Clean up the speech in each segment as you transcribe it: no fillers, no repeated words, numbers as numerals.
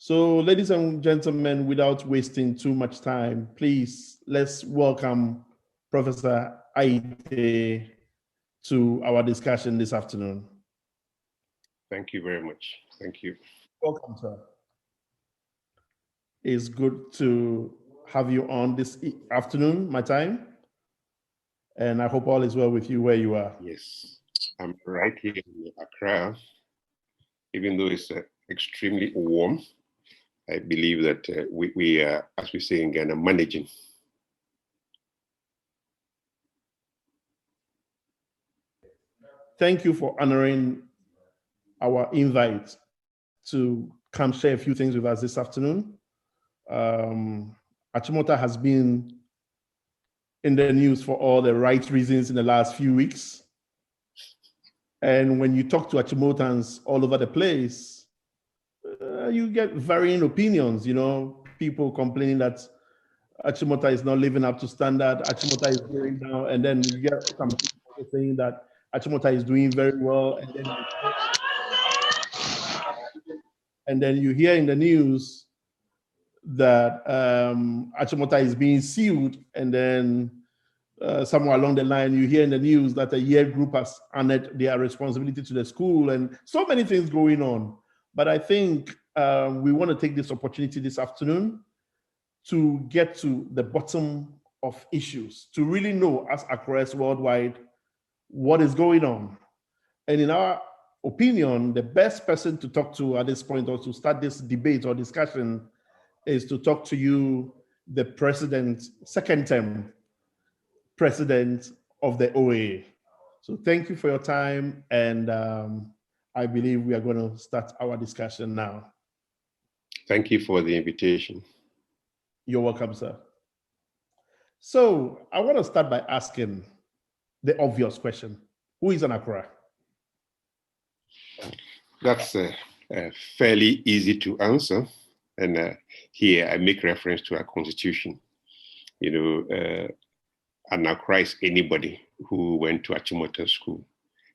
So, ladies and gentlemen, without wasting too much time, please let's welcome Professor Aryeetey to our discussion this afternoon. Thank you very much. Thank you. Welcome, sir. It's good to have you on this afternoon, my time. And I hope all is well with you where you are. Yes, I'm right here in Accra. Even though it's extremely warm, I believe that we are, as we say in Ghana, managing. Thank you for honoring our invite to come share a few things with us this afternoon. Achimota has been in the news for all the right reasons in the last few weeks. And when you talk to Achimotans all over the place, you get varying opinions, people complaining that Achimota is not living up to standard, Achimota is going down, and then you get some people saying that Achimota is doing very well, and then you hear in the news that Achimota is being sued, and then somewhere along the line, you hear in the news that a year group has honored their responsibility to the school, and so many things going on. But I think we want to take this opportunity this afternoon to get to the bottom of issues, to really know, as Akoras worldwide, what is going on. And in our opinion, the best person to talk to at this point, or to start this debate or discussion, is to talk to you, the president, second term president of the OAA. So thank you for your time, and I believe we are going to start our discussion now. Thank you for the invitation. You're welcome, sir. So I want to start by asking the obvious question. Who is an Akora? That's fairly easy to answer. And here I make reference to our constitution. An Akora is anybody who went to Achimota School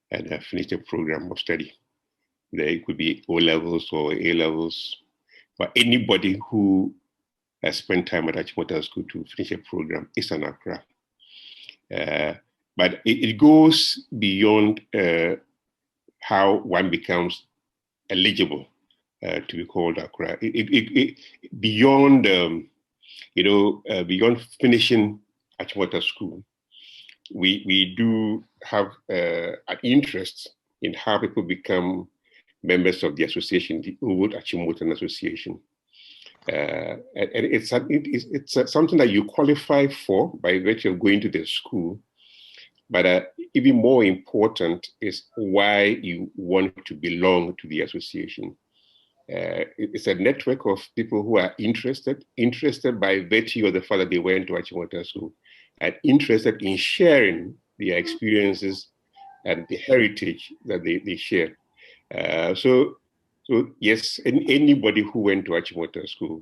and finished a program of study. There could be O levels or A levels, but anybody who has spent time at Achimota School to finish a program is an Akora. But it goes beyond how one becomes eligible to be called Akora. Beyond, beyond finishing Achimota School, we do have an interest in how people become members of the association, the Old Achimotan Association. And it's something that you qualify for by virtue of going to the school. But even more important is why you want to belong to the association. It's a network of people who are interested by virtue of the fact that they went to Achimota School, and interested in sharing their experiences and the heritage that they share. So yes, anybody who went to Achimota School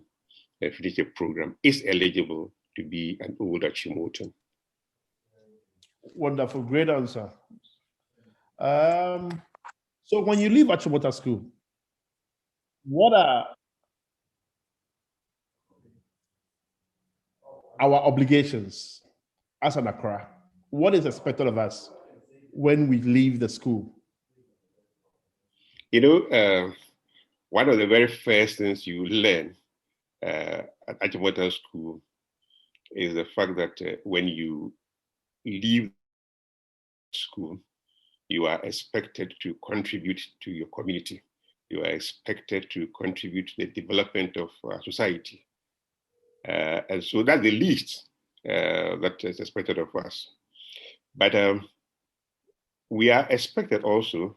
and finished a program is eligible to be an old Achimotan. Wonderful, great answer. So when you leave Achimota School, what are our obligations as an Akora? What is expected of us when we leave the school? One of the very first things you learn at Achimota School is the fact that when you leave school, you are expected to contribute to your community. You are expected to contribute to the development of society. And so that's the least that is expected of us. But we are expected also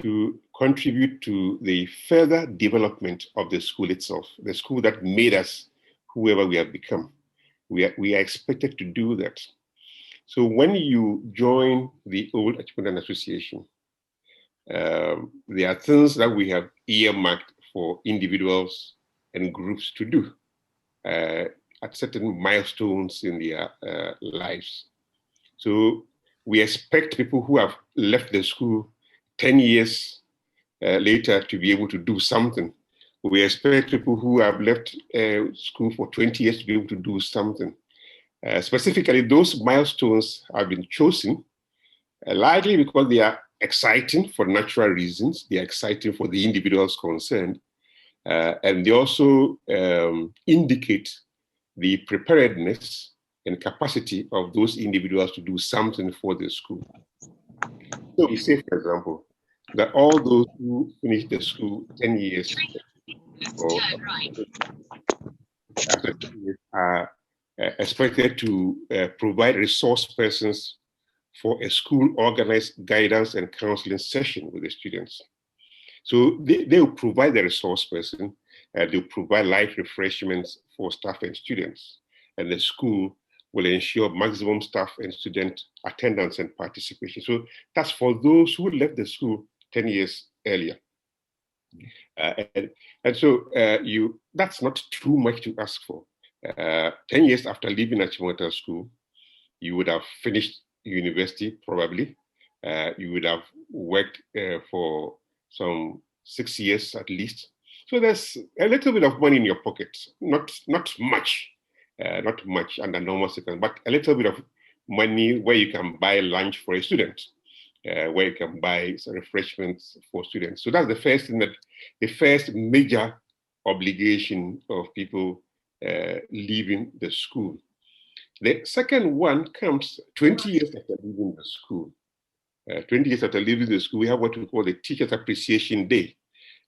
to contribute to the further development of the school itself, the school that made us whoever we have become. We are expected to do that. So when you join the Old Achimotan Association, there are things that we have earmarked for individuals and groups to do at certain milestones in their lives. So we expect people who have left the school 10 years later to be able to do something We expect people who have left school for 20 years to be able to do something. Specifically, those milestones have been chosen largely because they are exciting for natural reasons. They are exciting for the individuals concerned. And they also indicate the preparedness and capacity of those individuals to do something for the school. So we say, for example, that all those who finish the school 10 years or after 10 years are expected to provide resource persons for a school organized guidance and counseling session with the students. So they will provide the resource person, they'll provide light refreshments for staff and students, and the school will ensure maximum staff and student attendance and participation. So that's for those who left the school 10 years earlier. And so that's not too much to ask for. 10 years after leaving Achimota School, you would have finished university probably. You would have worked for some 6 years at least. So there's a little bit of money in your pocket, not much under normal circumstances, but a little bit of money where you can buy lunch for a student, where you can buy some refreshments for students. So that's the first thing, the first major obligation of people leaving the school. The second one comes 20 years after leaving the school. 20 years after leaving the school, we have what we call the Teachers Appreciation Day.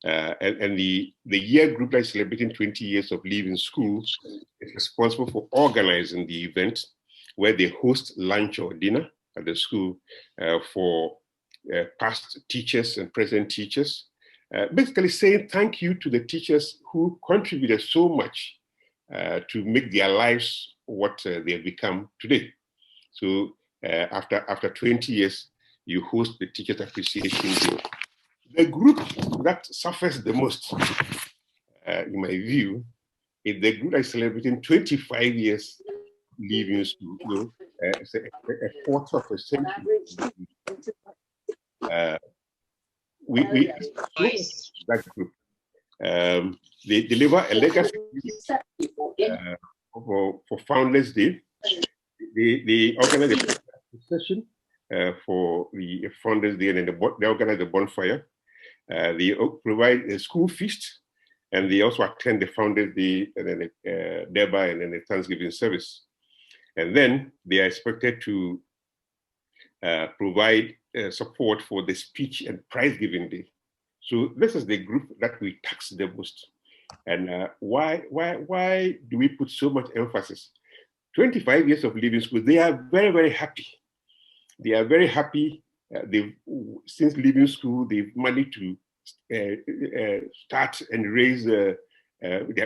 And the year group that is celebrating 20 years of leaving school is responsible for organizing the event where they host lunch or dinner at the school for past teachers and present teachers, basically saying thank you to the teachers who contributed so much to make their lives what they have become today. So after 20 years, you host the Teachers Appreciation Day. The group that suffers the most, in my view, is the group that is celebrating 25 years leaving school. It's a quarter of a century. We that group. They deliver a legacy for Founders Day. They organize a session for the Founders Day, and then they organize a bonfire. They provide a school feast, and they also attend the Founders Day, and then thereby, and then the Thanksgiving service. And then they are expected to provide support for the speech and prize giving day. So this is the group that we tax the most. And why do we put so much emphasis? 25 years of leaving school, they are very, very happy. They are very happy. Since leaving school, they've managed to start and raise their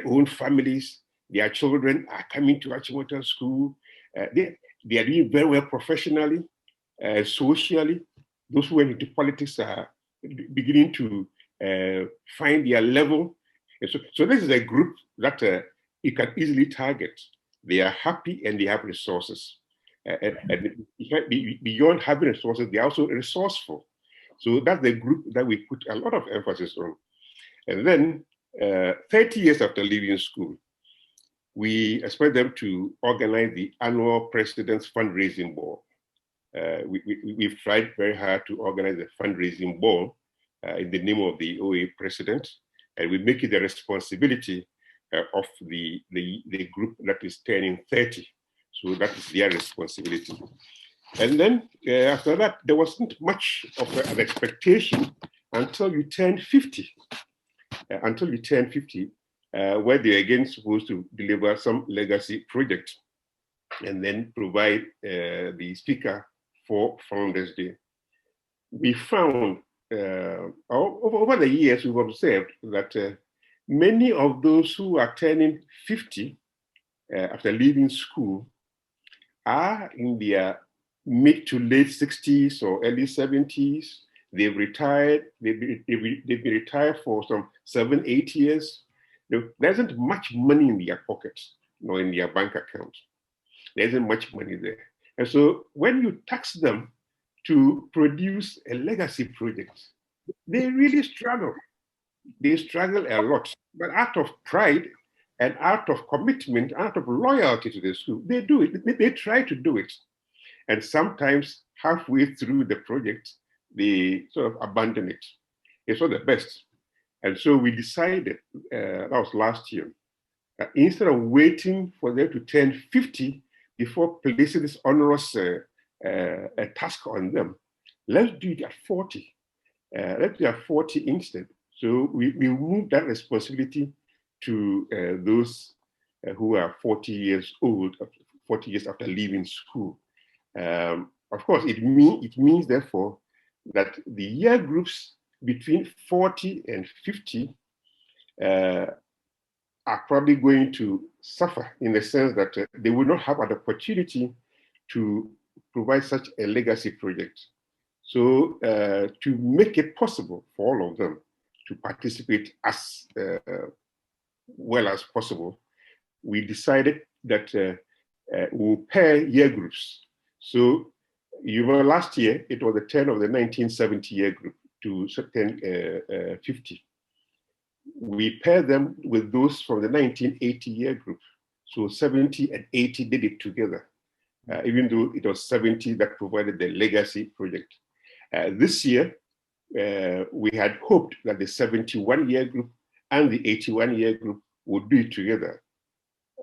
own families. Their children are coming to Achimota School. They are doing very well professionally, socially. Those who went into politics are beginning to find their level. And so this is a group that you can easily target. They are happy and they have resources. And beyond having resources, they are also resourceful. So that's the group that we put a lot of emphasis on. And then 30 years after leaving school, we expect them to organize the annual President's Fundraising Ball. We've tried very hard to organize a fundraising ball in the name of the OAA president, and we make it the responsibility of the group that is turning 30. So that is their responsibility. And then after that, there wasn't much of an expectation until you turn 50. Until you turn 50, where they're again supposed to deliver some legacy project and then provide the speaker for Founders Day. We found over the years, we've observed that many of those who are turning 50 after leaving school are in their mid to late 60s or early 70s. They've retired. They've been retired for some 7-8 years. There isn't much money in their pockets nor in their bank account. There isn't much money there. And so when you tax them to produce a legacy project, they really struggle. they struggle a lot. But out of pride and out of commitment, out of loyalty to the school, they do it. They try to do it. And sometimes halfway through the project, they sort of abandon it. It's not the best. And so we decided, that was last year, instead of waiting for them to turn 50 before placing this onerous task on them, let's do it at 40. Let's do it at 40 instead. So we moved that responsibility to those who are 40 years old, 40 years after leaving school. Of course, it means, therefore, that the year groups between 40 and 50 are probably going to suffer in the sense that they will not have an opportunity to provide such a legacy project. So to make it possible for all of them to participate as well as possible, we decided that we'll pair year groups. So you know, last year, it was the turn of the 1970 year group to turn 50. We pair them with those from the 1980 year group. So 70 and 80 did it together, even though it was 70 that provided the legacy project. This year, we had hoped that the 71 year group and the 81 year group would do it together.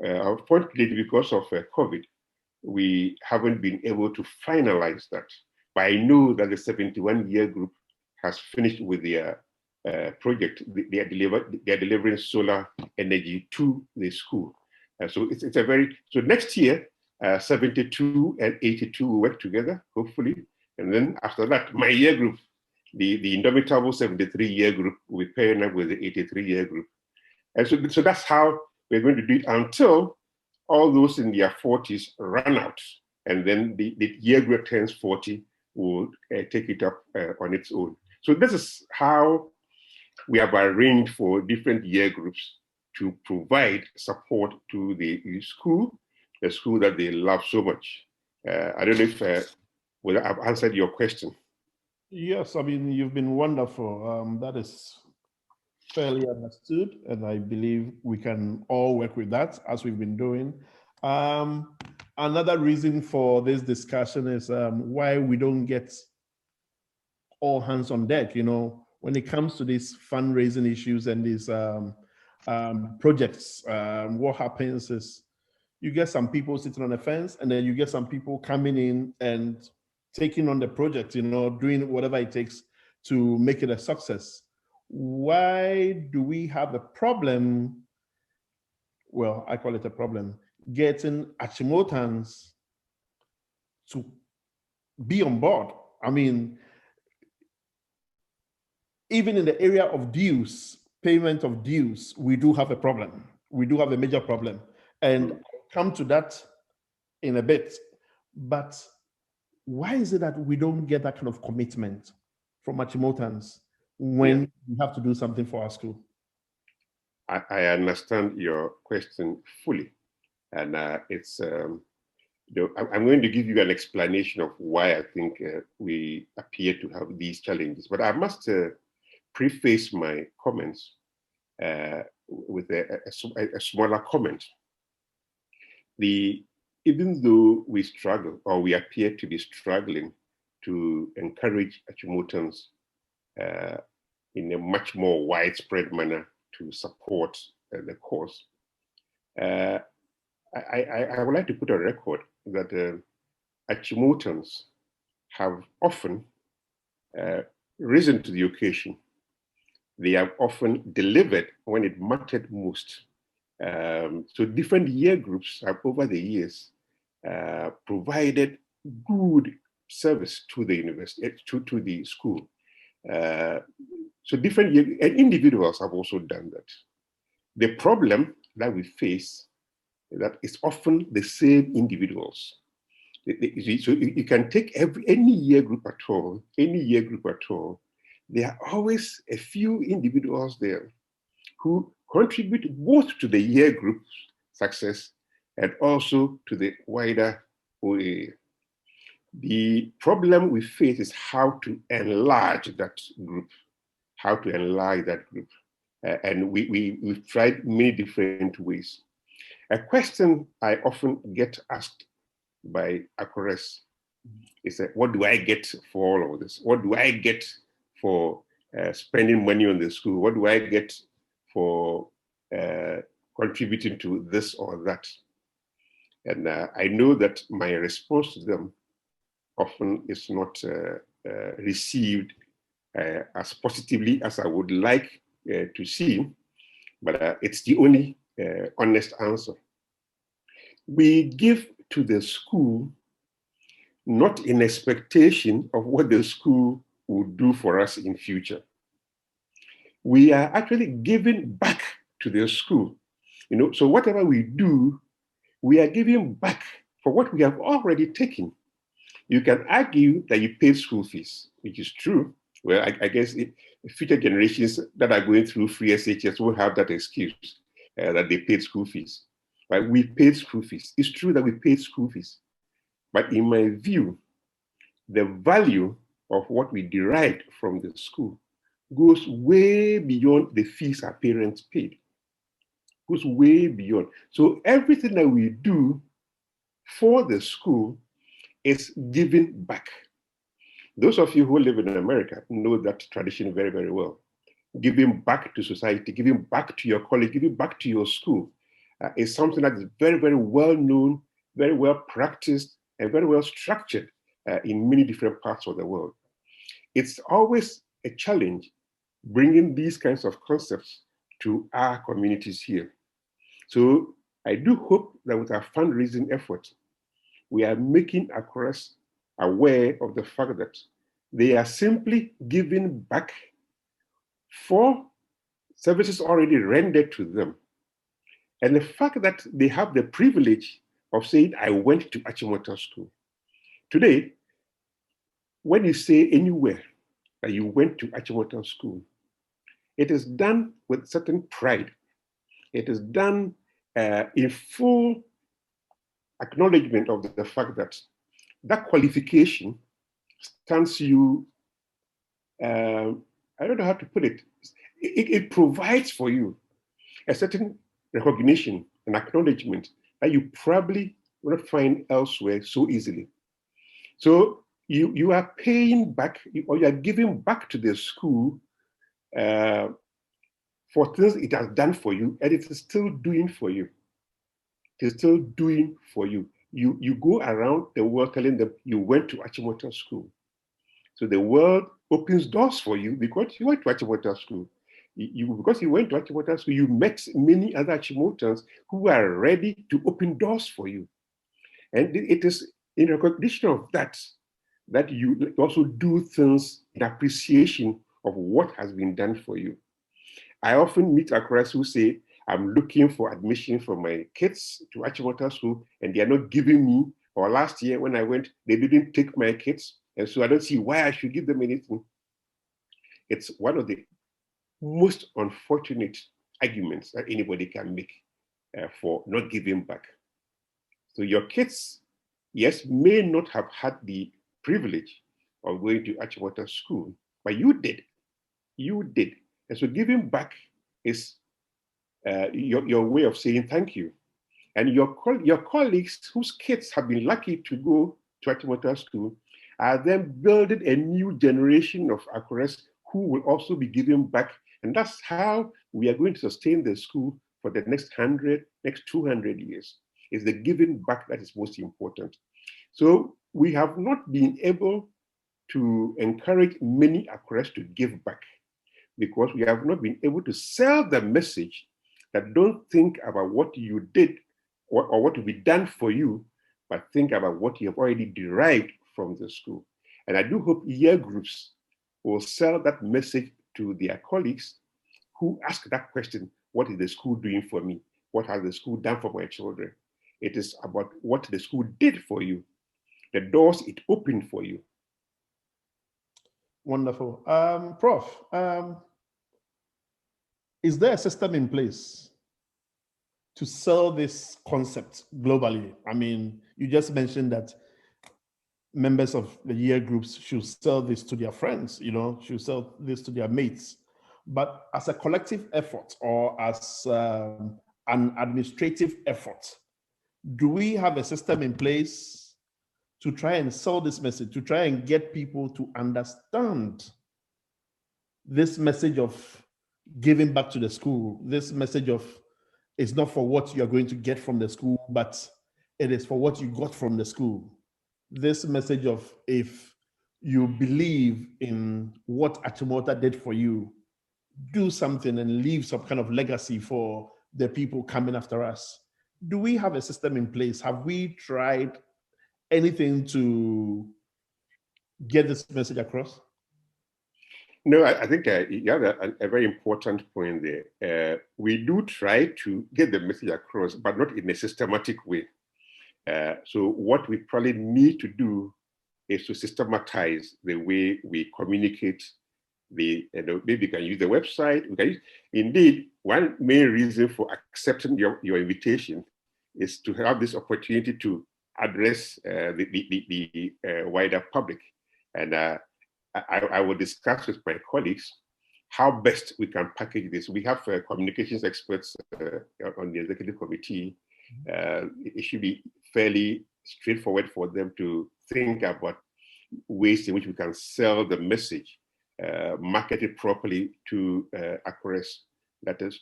Unfortunately, because of COVID, we haven't been able to finalize that. But I know that the 71 year group has finished with their project. They are delivering solar energy to the school. So it's a very, so next year, 72 and 82 will work together, hopefully. And then after that, my year group, the indomitable 73 year group, will be pairing up with the 83 year group. And so that's how we're going to do it until all those in their 40s run out. And then the year group turns 40 will take it up on its own. So this is how we have arranged for different year groups to provide support to the school that they love so much. I don't know if whether I've answered your question. Yes, I mean, you've been wonderful. That is fairly understood, and I believe we can all work with that as we've been doing. Another reason for this discussion is why we don't get all hands on deck. You know, when it comes to these fundraising issues and these projects, what happens is you get some people sitting on the fence, and then you get some people coming in and taking on the project, you know, doing whatever it takes to make it a success. Why do we have a problem? Well, I call it a problem, getting Achimotans to be on board. I mean, even in the area of dues, payment of dues, we do have a problem. We do have a major problem. And I'll come to that in a bit. But why is it that we don't get that kind of commitment from Achimotans when we have to do something for our school? I understand your question fully. And it's, I'm going to give you an explanation of why I think we appear to have these challenges. But I must preface my comments with a smaller comment. Even though we struggle, or we appear to be struggling to encourage Achimotans in a much more widespread manner to support the cause, I would like to put on record that Achimotans have often risen to the occasion. They have often delivered when it mattered most. So different year groups have over the years provided good service to the university, to the school. So different and individuals have also done that. The problem that we face is that it's often the same individuals. So you can take any year group at all, there are always a few individuals there who contribute both to the year group's success and also to the wider OAA. The problem we face is how to enlarge that group, And we've tried many different ways. A question I often get asked by Akoras is, what do I get for all of this? What do I get for spending money on the school? What do I get for contributing to this or that? And I know that my response to them often is not received as positively as I would like to see, but it's the only honest answer. We give to the school not in expectation of what the school will do for us in future. We are actually giving back to the school. So whatever we do, we are giving back for what we have already taken. You can argue that you paid school fees, which is true. Well, I guess future generations that are going through free SHS will have that excuse that they paid school fees. But we paid school fees. It's true that we paid school fees. But in my view, the value of what we derived from the school goes way beyond the fees our parents paid. Goes way beyond. So everything that we do for the school is giving back. Those of you who live in America know that tradition very, very well. Giving back to society, giving back to your college, giving back to your school is something that is very, very well known, very well practiced, and very well structured in many different parts of the world. It's always a challenge bringing these kinds of concepts to our communities here. So I do hope that with our fundraising efforts, we are making Akoras aware of the fact that they are simply giving back for services already rendered to them. And the fact that they have the privilege of saying, I went to Achimota School. Today, when you say anywhere that you went to Achimota School, it is done with certain pride. It is done in full acknowledgement of the fact that that qualification stands you, I don't know how to put it, it provides for you a certain recognition and acknowledgement that you probably will not find elsewhere so easily. So you are paying back, or you are giving back to the school for things it has done for you, and it is still doing for you. It is still doing for you. You go around the world telling them you went to Achimota School. So the world opens doors for you because you went to Achimota School. Because you went to Achimota School, you met many other Achimotans who are ready to open doors for you. And it is in recognition of that you also do things in appreciation of what has been done for you. I often meet Akoras who say, I'm looking for admission for my kids to Achimota School, and they are not giving me, or last year when I went, they didn't take my kids, and so I don't see why I should give them anything. It's one of the most unfortunate arguments that anybody can make for not giving back. So your kids, yes, may not have had the privilege of going to Achimota School, but you did. You did. And so giving back is your way of saying thank you. And your colleagues whose kids have been lucky to go to Achimota School are then building a new generation of Akoras who will also be giving back. And that's how we are going to sustain the school for the next 100, next 200 years. It's the giving back that is most important. So we have not been able to encourage many Akoras to give back because we have not been able to sell the message that don't think about what you did or what will be done for you, but think about what you have already derived from the school. And I do hope year groups will sell that message to their colleagues who ask that question, what is the school doing for me? What has the school done for my children? It is about what the school did for you, the doors it opened for you. Wonderful. Prof, is there a system in place to sell this concept globally? I mean, you just mentioned that members of the year groups should sell this to their friends, should sell this to their mates. but as a collective effort or as an administrative effort, do we have a system in place to try and sell this message, to try and get people to understand this message of giving back to the school, this message of it's not for what you're going to get from the school, but it is for what you got from the school. This message of if you believe in what Achimota did for you, do something and leave some kind of legacy for the people coming after us. Do we have a system in place? Have we tried anything to get this message across? No, I think you have a very important point there. We do try to get the message across, but not in a systematic way. So what we probably need to do is to systematize the way we communicate. Maybe we can use the website. Indeed, one main reason for accepting your invitation is to have this opportunity to address the wider public. And I will discuss with my colleagues how best we can package this. We have communications experts on the executive committee. It should be fairly straightforward for them to think about ways in which we can sell the message, market it properly to Akoras. That is,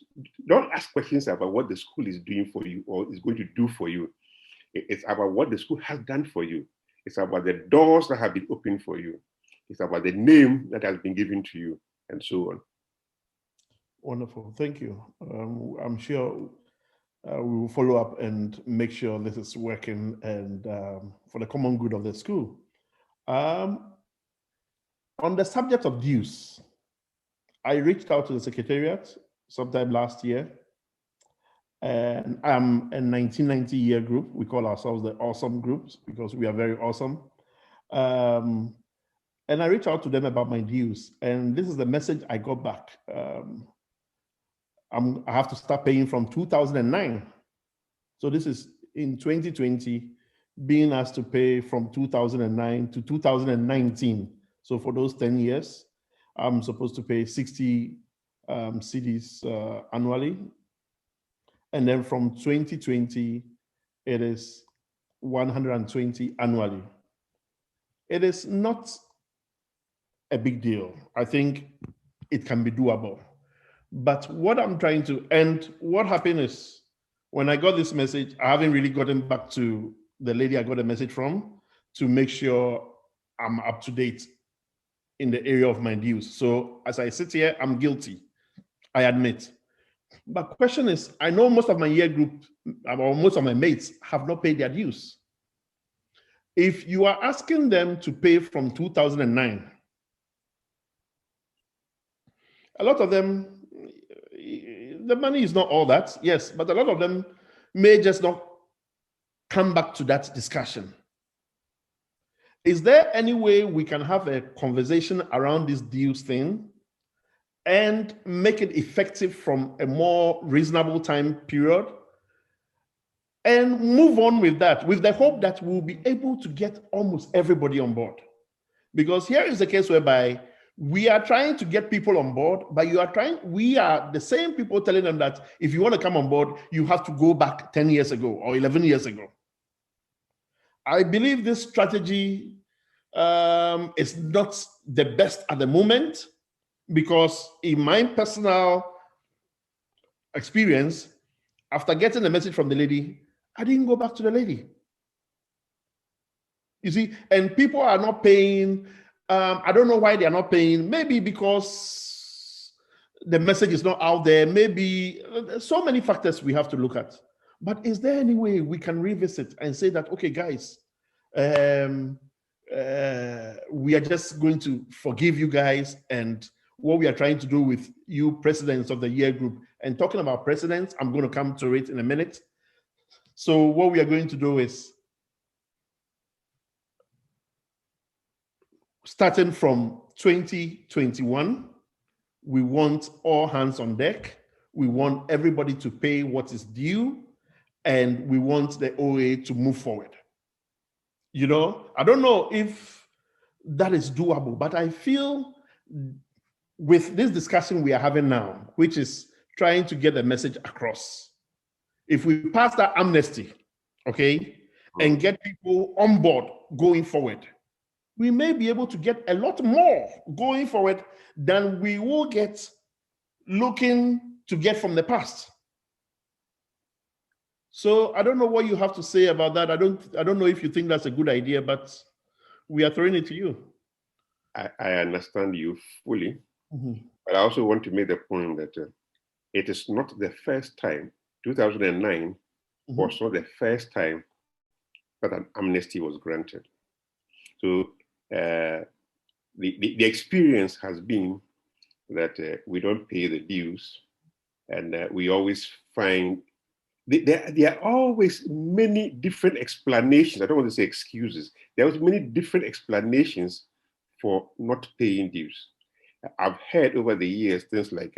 don't ask questions about what the school is doing for you or is going to do for you. It's about what the school has done for you. It's about the doors that have been opened for you. It's about the name that has been given to you, and so on. Wonderful, thank you. I'm sure we will follow up and make sure this is working and for the common good of the school. On the subject of dues, I reached out to the Secretariat sometime last year, and I'm a 1990 year group. We call ourselves the Awesome Groups because we are very awesome. And I reached out to them about my dues, and this is the message I got back. I have to start paying from 2009. So this is in 2020, being asked to pay from 2009 to 2019. So for those 10 years, I'm supposed to pay 60 cedis annually. And then from 2020, it is 120 annually. It is not a big deal. I think it can be doable. But what I'm trying to, and what happened is when I got this message, I haven't really gotten back to the lady I got a message from to make sure I'm up to date in the area of my dues. So as I sit here, I'm guilty, I admit. But question is, I know most of my year group, or most of my mates have not paid their dues. If you are asking them to pay from 2009, a lot of them, the money is not all that, yes, but a lot of them may just not come back to that discussion. Is there any way we can have a conversation around this dues thing and make it effective from a more reasonable time period and move on with that, with the hope that we'll be able to get almost everybody on board? Because here is the case whereby we are trying to get people on board, but we are the same people telling them that if you want to come on board, you have to go back 10 years ago or 11 years ago. I believe this strategy is not the best at the moment, because in my personal experience, after getting a message from the lady, I didn't go back to the lady. You see, and people are not paying. I don't know why they are not paying. Maybe because the message is not out there. Maybe so many factors we have to look at. But is there any way we can revisit and say that, okay, guys, we are just going to forgive you guys, and what we are trying to do with you presidents of the year group, and talking about presidents, I'm going to come to it in a minute. So what we are going to do is, starting from 2021, we want all hands on deck. We want everybody to pay what is due, and we want the OAA to move forward. You know, I don't know if that is doable, but I feel with this discussion we are having now, which is trying to get a message across, if we pass that amnesty, okay, and get people on board going forward, we may be able to get a lot more going forward than we will get looking to get from the past. So I don't know what you have to say about that. I don't know if you think that's a good idea, but we are throwing it to you. I understand you fully, but I also want to make the point that it is not the first time. 2009 was not the first time that an amnesty was granted. So the experience has been that we don't pay the dues, and we always find there are always many different explanations. I don't want to say excuses. There are many different explanations for not paying dues. I've heard over the years things like,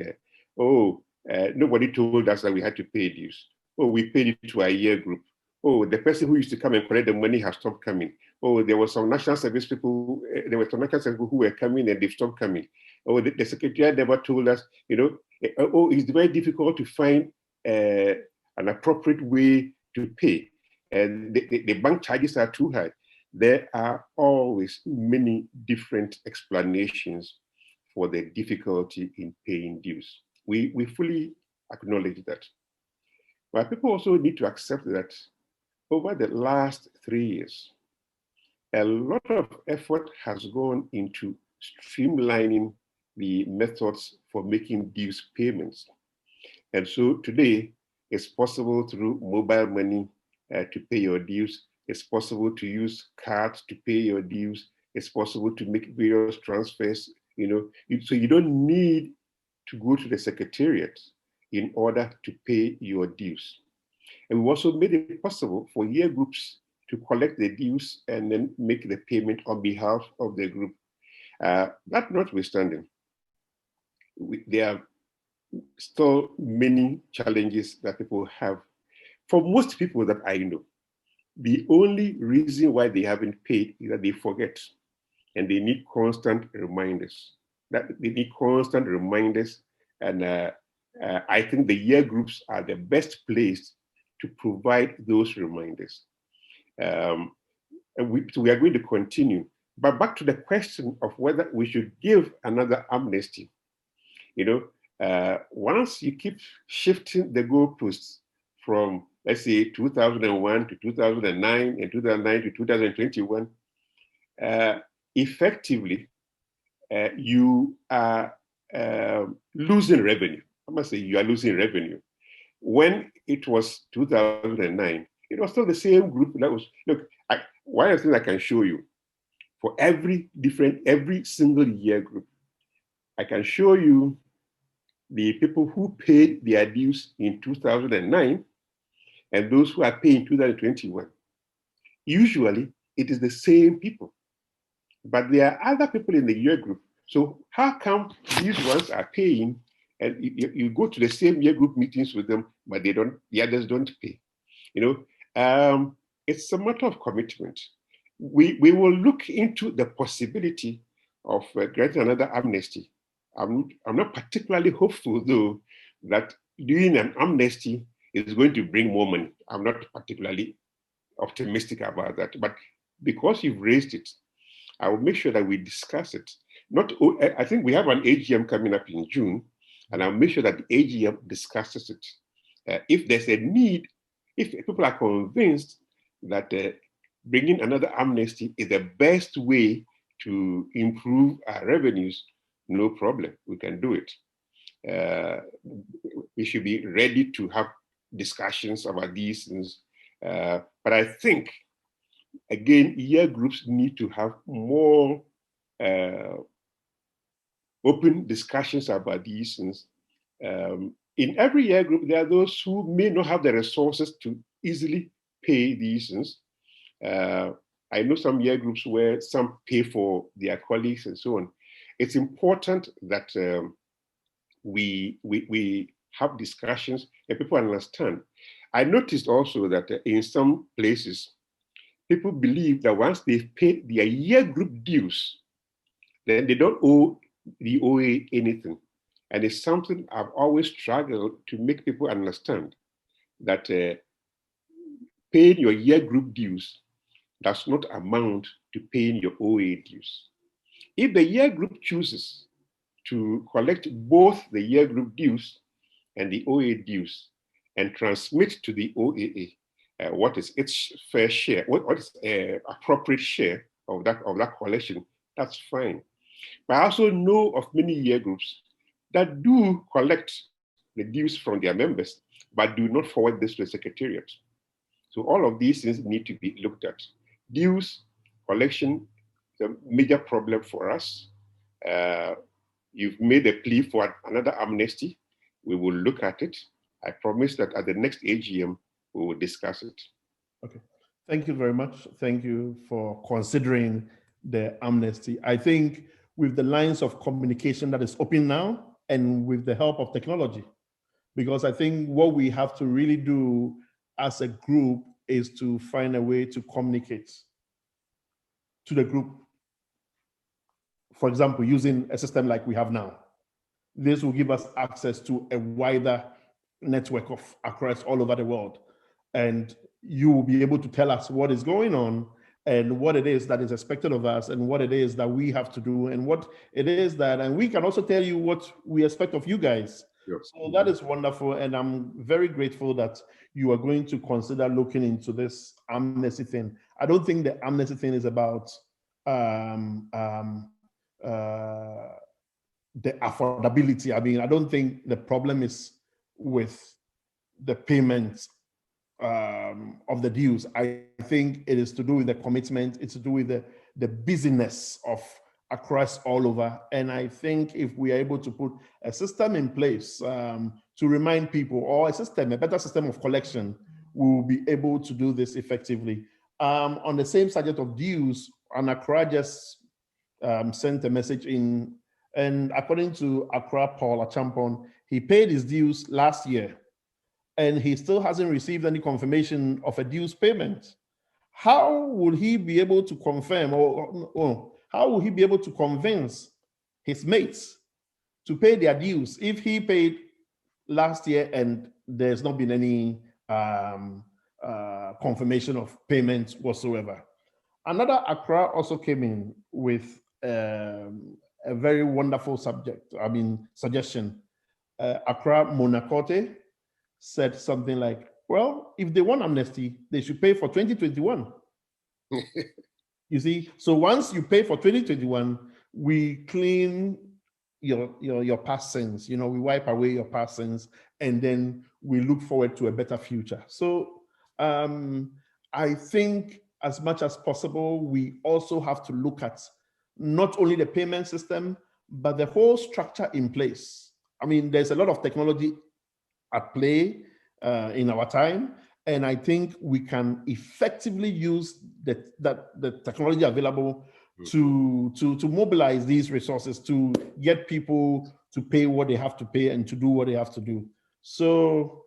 nobody told us that we had to pay dues. Oh, we paid it to our year group. Oh, the person who used to come and collect the money has stopped coming. Oh, there were some national service people, who were coming and they've stopped coming. Oh, the secretariat never told us, it's very difficult to find an appropriate way to pay. And the bank charges are too high. There are always many different explanations for the difficulty in paying dues. We fully acknowledge that. But people also need to accept that over the last 3 years, a lot of effort has gone into streamlining the methods for making dues payments. And so today, it's possible through mobile money to pay your dues. It's possible to use cards to pay your dues. It's possible to make various transfers, so you don't need to go to the secretariat in order to pay your dues. And we also made it possible for year groups to collect the dues and then make the payment on behalf of the group. That notwithstanding, there are still many challenges that people have. For most people that I know, the only reason why they haven't paid is that they forget, and they need constant reminders. And I think the year groups are the best place to provide those reminders. And we are going to continue. But back to the question of whether we should give another amnesty. Once you keep shifting the goalposts from, let's say, 2001 to 2009 and 2009 to 2021, effectively, you are losing revenue. I must say you are losing revenue. When it was 2009, it was still the same group that was, one of the things I can show you, for every single year group, I can show you the people who paid their dues in 2009 and those who are paying 2021. Usually, it is the same people, but there are other people in the year group. So how come these ones are paying and you go to the same year group meetings with them, but the others don't pay? It's a matter of commitment. We will look into the possibility of granting another amnesty. I'm not particularly hopeful, though, that doing an amnesty is going to bring more money. I'm not particularly optimistic about that. But because you've raised it, I will make sure that we discuss it. I think we have an AGM coming up in June, and I'll make sure that the AGM discusses it. If there's a need, if people are convinced that bringing another amnesty is the best way to improve our revenues, no problem, we can do it. We should be ready to have discussions about these things. But I think, again, year groups need to have more open discussions about these things. In every year group, there are those who may not have the resources to easily pay these things. I know some year groups where some pay for their colleagues and so on. It's important that we have discussions and people understand. I noticed also that in some places, people believe that once they've paid their year group dues, then they don't owe the OAA anything. And it's something I've always struggled to make people understand, that paying your year group dues does not amount to paying your OAA dues. If the year group chooses to collect both the year group dues and the OAA dues and transmit to the OAA what is its fair share, what is appropriate share of that collection, that's fine. But I also know of many year groups that do collect the dues from their members, but do not forward this to the secretariat. So all of these things need to be looked at. Dues collection is a major problem for us. You've made a plea for another amnesty. We will look at it. I promise that at the next AGM, we will discuss it. Okay. Thank you very much. Thank you for considering the amnesty. I think with the lines of communication that is open now and with the help of technology, because I think what we have to really do as a group is to find a way to communicate to the group. For example, using a system like we have now. This will give us access to a wider network of Akoras all over the world. And you will be able to tell us what is going on and what it is that is expected of us and what it is that we have to do and what it is that, and we can also tell you what we expect of you guys. Yep. So that is wonderful. And I'm very grateful that you are going to consider looking into this amnesty thing. I don't think the amnesty thing is about the affordability. I mean, I don't think the problem is with the payments of the dues. I think it is to do with the commitment. It's to do with the busyness of Akoras all over. And I think if we are able to put a system in place to remind people, or a better system of collection, we will be able to do this effectively. On the same subject of dues, Akora just sent a message in, and according to Akora Paul Achampon, he paid his dues last year, and he still hasn't received any confirmation of a dues payment. How will he be able to confirm, or how will he be able to convince his mates to pay their dues if he paid last year and there's not been any confirmation of payments whatsoever? Another Akora also came in with a very wonderful suggestion. Akora Monacote said something like, well, if they want amnesty, they should pay for 2021. You see, so once you pay for 2021, we clean your past sins, we wipe away your past sins, and then we look forward to a better future. So I think as much as possible, we also have to look at not only the payment system, but the whole structure in place. I mean, there's a lot of technology at play in our time, and I think we can effectively use the technology available to mobilize these resources to get people to pay what they have to pay and to do what they have to do. So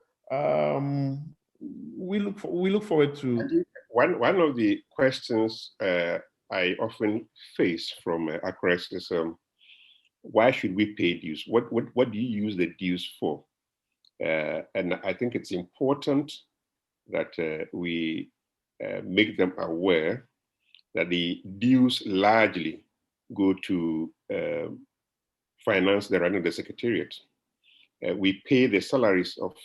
we look forward to. One of the questions I often face from Akoras is, why should we pay dues? What do you use the dues for? And I think it's important that we make them aware that the dues largely go to finance the running of the secretariat. We pay the salaries of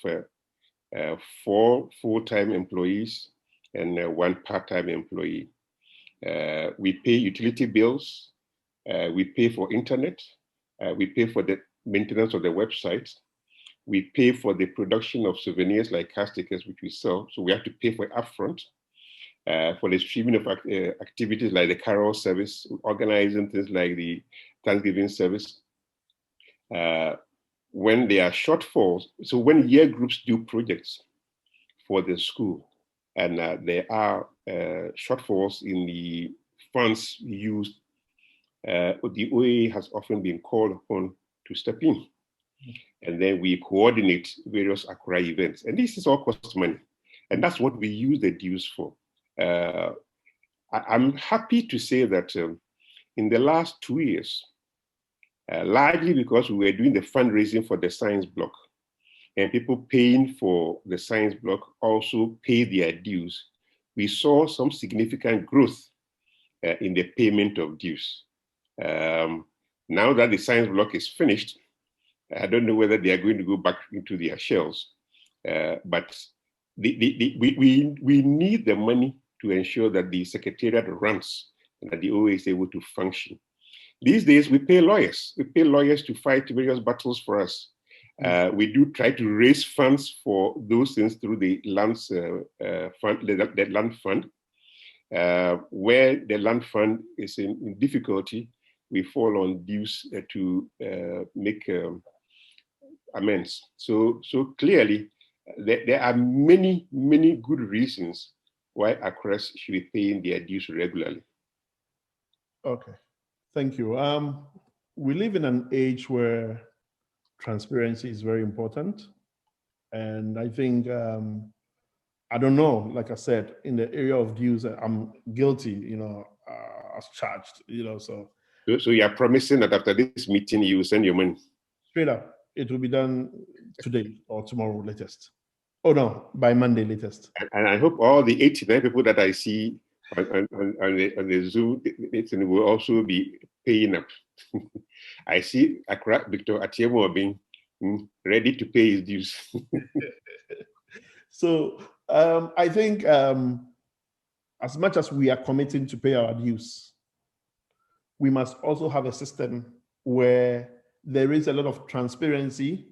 4 full-time employees and 1 part-time employee. We pay utility bills. We pay for internet. We pay for the maintenance of the website. We pay for the production of souvenirs like car stickers, which we sell. So we have to pay for it upfront. For the streaming of activities like the carol service, organizing things like the Thanksgiving service. When there are shortfalls, so when year groups do projects for the school, and there are shortfalls in the funds used, the OAA has often been called upon to step in. And then we coordinate various Akora events. And this is all cost money. And that's what we use the dues for. I'm happy to say that in the last 2 years, largely because we were doing the fundraising for the science block. And people paying for the science block also pay their dues. We saw some significant growth in the payment of dues. Now that the science block is finished, I don't know whether they are going to go back into their shells, but we need the money to ensure that the secretariat runs and that the OAA is able to function. These days, we pay lawyers. We pay lawyers to fight various battles for us. We do try to raise funds for those things through the lands fund, the land fund. Where the land fund is in difficulty, we fall on dues to make amends. So clearly, there are many good reasons why Akoras should be paying their dues regularly. Okay, thank you. We live in an age where transparency is very important, and I think I don't know. Like I said, in the area of dues, I'm guilty. As charged. So you are promising that after this meeting, you will send your money? Straight up, it will be done today or tomorrow latest. Oh no, by Monday latest. And I hope all the 89 people that I see on the Zoom meeting will also be paying up. I see Accra Victor Atiemo being ready to pay his dues. So I think as much as we are committing to pay our dues, we must also have a system where there is a lot of transparency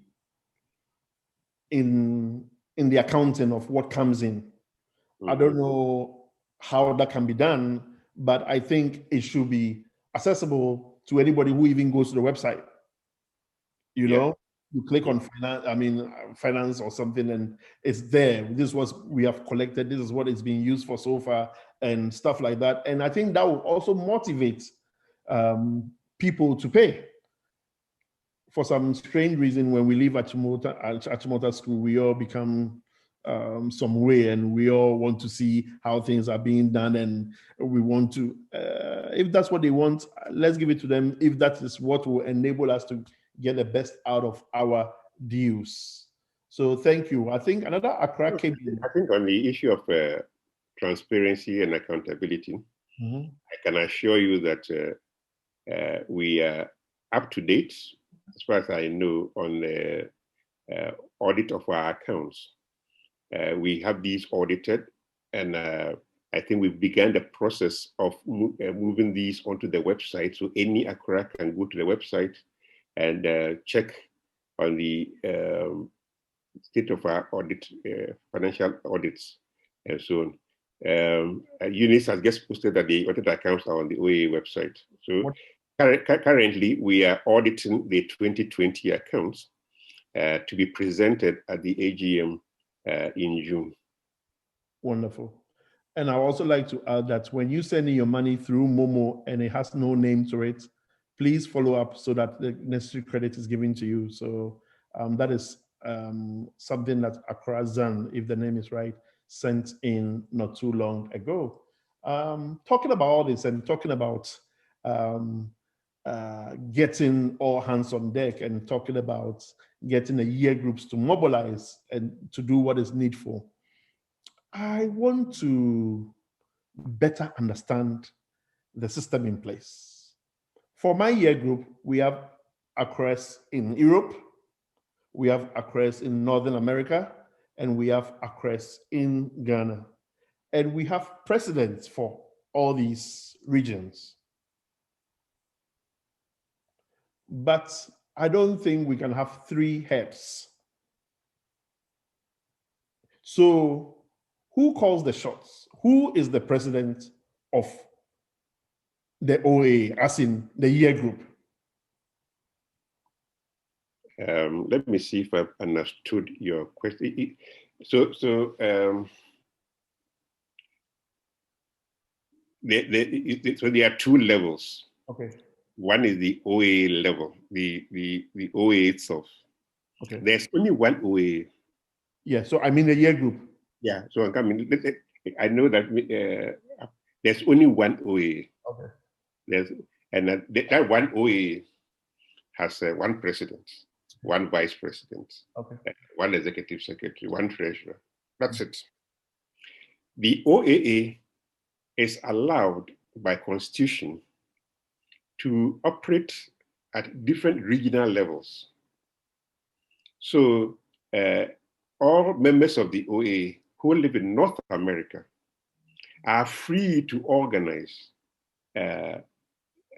in the accounting of what comes in. I don't know how that can be done, but I think it should be accessible to anybody who even goes to the website. You know, you click on finance or something, and it's there. This is what we have collected. This is what it's being used for so far, and stuff like that. And I think that will also motivate people to pay. For some strange reason, when we leave Achimota School, we all become some way, and we all want to see how things are being done, and we want to, if that's what they want, let's give it to them, if that is what will enable us to get the best out of our dues. So thank you. I think another Accra came in. I think on the issue of transparency and accountability, I can assure you that we are up to date, as far as I know, on the audit of our accounts. We have these audited, and I think we've begun the process of moving these onto the website, so any Akora can go to the website and check on the state of our audit, financial audits, and so on. Eunice has just posted that the audited accounts are on the OAA website. So currently, we are auditing the 2020 accounts to be presented at the AGM in June. Wonderful. And I also like to add that when you send in your money through Momo and it has no name to it, please follow up so that the necessary credit is given to you. So that is something that Akora Zan, if the name is right, sent in not too long ago. Talking about all this and talking about getting all hands on deck and talking about getting the year groups to mobilize and to do what is needful, I want to better understand the system in place. For my year group, we have Akoras in Europe, we have Akoras in Northern America, and we have Akoras in Ghana. And we have presidents for all these regions. But I don't think we can have 3 heads. So who calls the shots? Who is the president of the OAA, as in the year group? Let me see if I've understood your question. So there are 2 levels. Okay. One is the OAA level, the OAA itself. Okay. There's only one OAA. Yeah, so I mean the year group. Yeah, so I know that there's only one OAA. Okay. And that one OAA has one president, one vice president, Okay. one executive secretary, one treasurer. That's it. The OAA is allowed by constitution to operate at different regional levels. So all members of the OAA who live in North America are free to organize a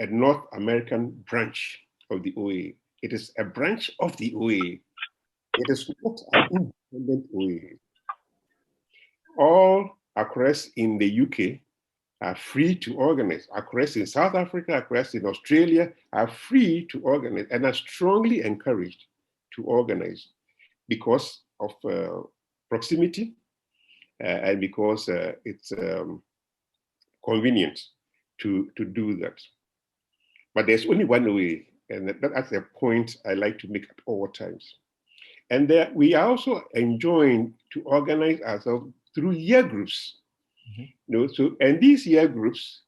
North American branch of the OAA. It is a branch of the OAA. It is not an independent OAA. All Akoras in the UK are free to organize. Akoras in South Africa, Akoras in Australia are free to organize and are strongly encouraged to organize because of proximity and because it's convenient to do that. But there's only one way, and that's a point I like to make at all times. And we are also enjoying to organize ourselves through year groups. So, and these year groups,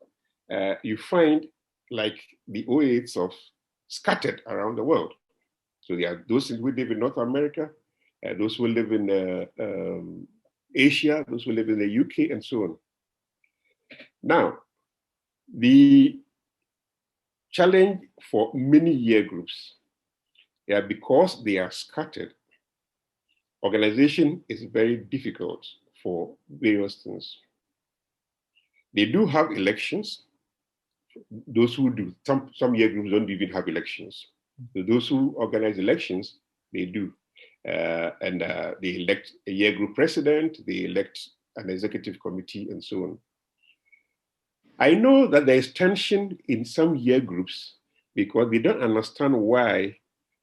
you find like the OAA itself scattered around the world. So there are those who live in North America, those who live in Asia, those who live in the UK, and so on. Now, the challenge for many year groups, because they are scattered, organization is very difficult for various things. They do have elections. Those who do, some year groups don't even have elections. So those who organize elections, they do. And they elect a year group president, they elect an executive committee, and so on. I know that there is tension in some year groups because they don't understand why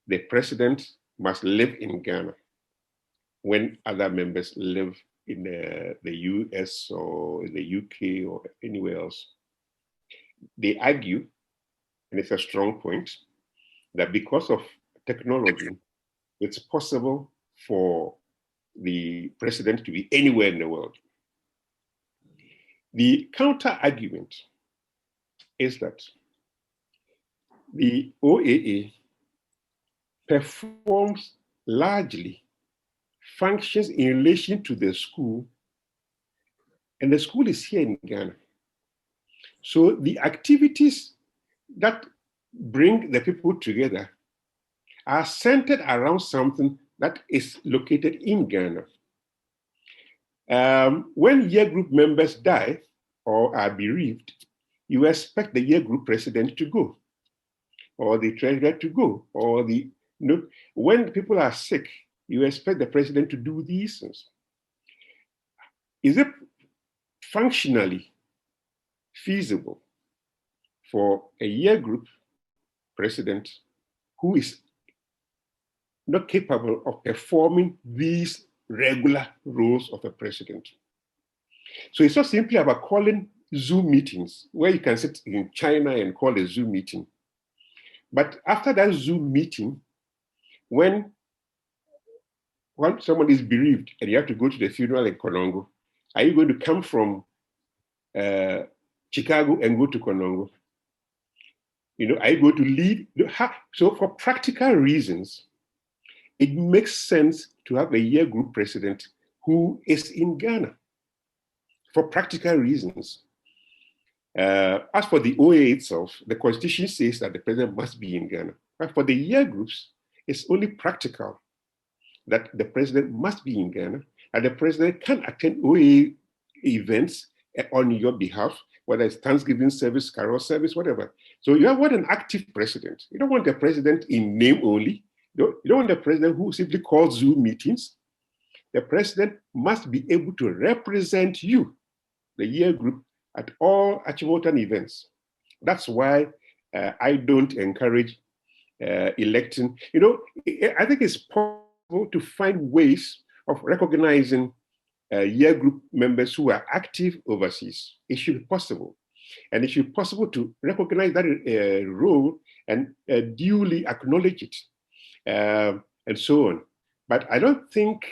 the president must live in Ghana when other members live in the US or in the UK or anywhere else. They argue, and it's a strong point, that because of technology, it's possible for the president to be anywhere in the world. The counter argument is that the OAA performs largely functions in relation to the school, and the school is here in Ghana. So the activities that bring the people together are centered around something that is located in Ghana. When year group members die or are bereaved, you expect the year group president to go, or the treasurer to go, or when people are sick, you expect the president to do these things. Is it functionally feasible for a year group president who is not capable of performing these regular roles of a president? So it's not simply about calling Zoom meetings where you can sit in China and call a Zoom meeting. But after that Zoom meeting, when someone is bereaved and you have to go to the funeral in Konongo, are you going to come from Chicago and go to Konongo? Are you going to lead? So for practical reasons, it makes sense to have a year group president who is in Ghana for practical reasons. As for the OAA itself, the constitution says that the president must be in Ghana. But for the year groups, it's only practical that the president must be in Ghana, and the president can attend OAA events on your behalf, whether it's Thanksgiving service, carol service, whatever. So you want an active president. You don't want the president in name only. You don't want the president who simply calls Zoom meetings. The president must be able to represent you, the year group, at all Achimota events. That's why I don't encourage electing. I think it's possible to find ways of recognizing year group members who are active overseas. It should be possible. And it should be possible to recognize that role and duly acknowledge it, and so on. But I don't think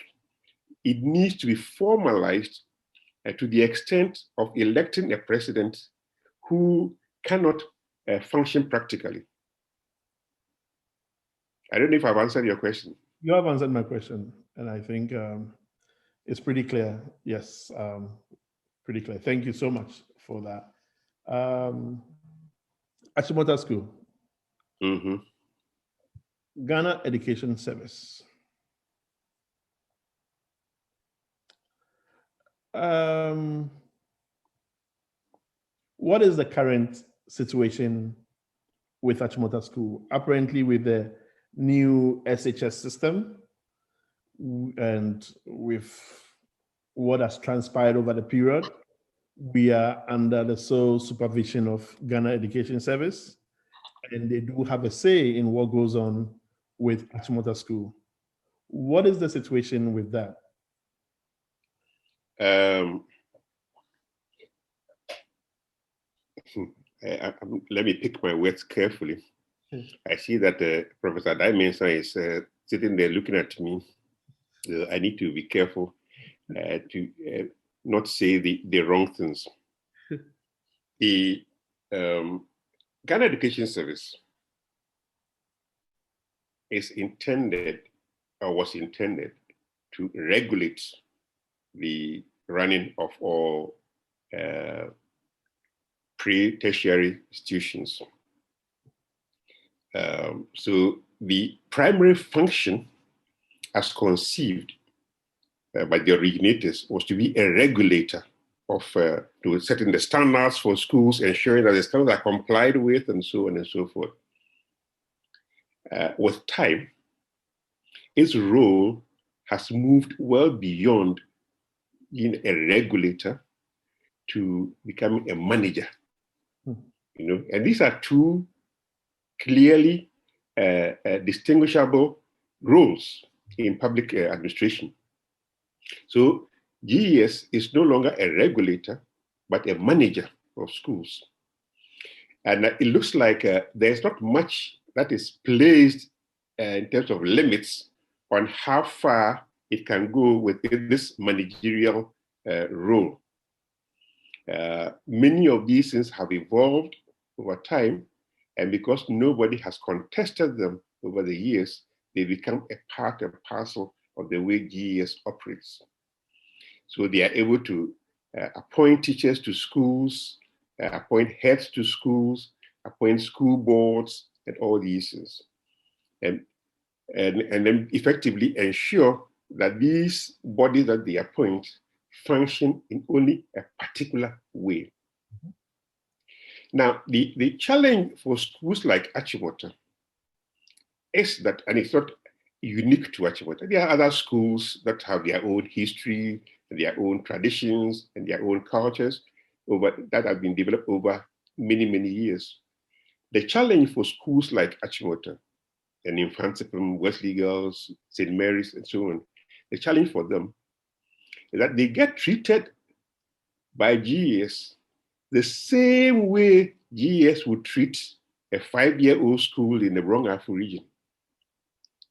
it needs to be formalized to the extent of electing a president who cannot function practically. I don't know if I've answered your question. You have answered my question, and I think it's pretty clear. Yes, pretty clear. Thank you so much for that. Achimota School, Mm-hmm. Ghana Education Service. What is the current situation with Achimota School? Apparently, with the new SHS system and with what has transpired over the period, we are under the sole supervision of Ghana Education Service, and they do have a say in what goes on with Achimota School. What is the situation with that? Let me pick my words carefully. I see that Professor Dimensa is sitting there looking at me. I need to be careful to not say the wrong things. The Ghana Education Service is intended or was intended to regulate the running of all pre-tertiary institutions. So the primary function as conceived by the originators was to be a regulator of to setting the standards for schools, ensuring that the standards are complied with, and so on and so forth. With time, its role has moved well beyond being a regulator to becoming a manager. You know, and these are two clearly distinguishable roles in public administration. So GES is no longer a regulator, but a manager of schools. And it looks like there's not much that is placed in terms of limits on how far it can go within this managerial role. Many of these things have evolved over time, and because nobody has contested them over the years, they become a part and parcel of the way GES operates. So they are able to appoint teachers to schools, appoint heads to schools, appoint school boards, and all these things. And then effectively ensure that these bodies that they appoint function in only a particular way. Now, the challenge for schools like Achimota is that, and it's not unique to Achimota, there are other schools that have their own history, and their own traditions, and their own cultures that have been developed over many, many years. The challenge for schools like Achimota and Infanticum, Wesley Girls, St. Mary's, and so on, the challenge for them is that they get treated by GES the same way GES would treat a 5-year-old school in the Brong-Ahafo region.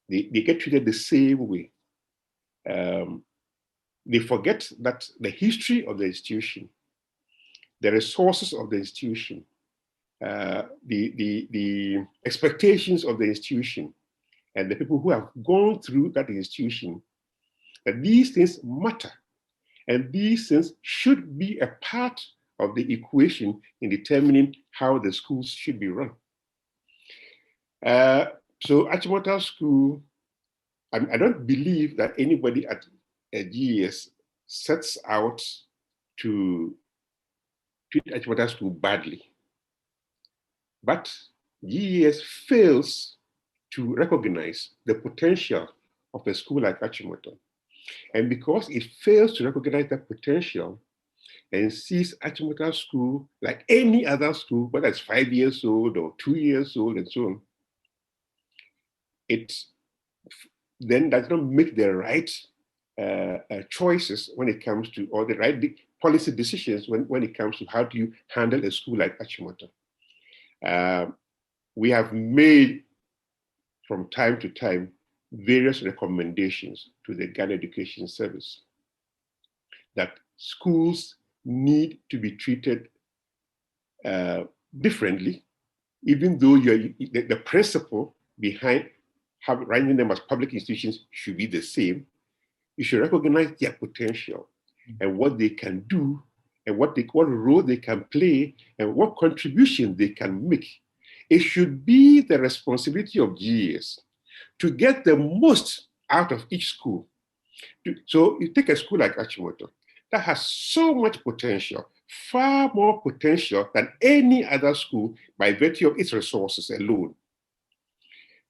They get treated the same way. They forget that the history of the institution, the resources of the institution, the expectations of the institution, and the people who have gone through that institution, that these things matter. And these things should be a part of the equation in determining how the schools should be run. So Achimota School, I don't believe that anybody at GES sets out to treat Achimota School badly. But GES fails to recognize the potential of a school like Achimota. And because it fails to recognize that potential and sees Achimota School like any other school, whether it's 5 years old or 2 years old and so on, it then does not make the right choices when it comes to, or the right policy decisions when it comes to how do you handle a school like Achimota. We have made from time to time various recommendations to the Ghana Education Service that schools need to be treated differently, even though the principle behind running them as public institutions should be the same. You should recognize their potential and what they can do and what role they can play and what contribution they can make. It should be the responsibility of GES to get the most out of each school. So you take a school like Achimota that has so much potential, far more potential than any other school by virtue of its resources alone.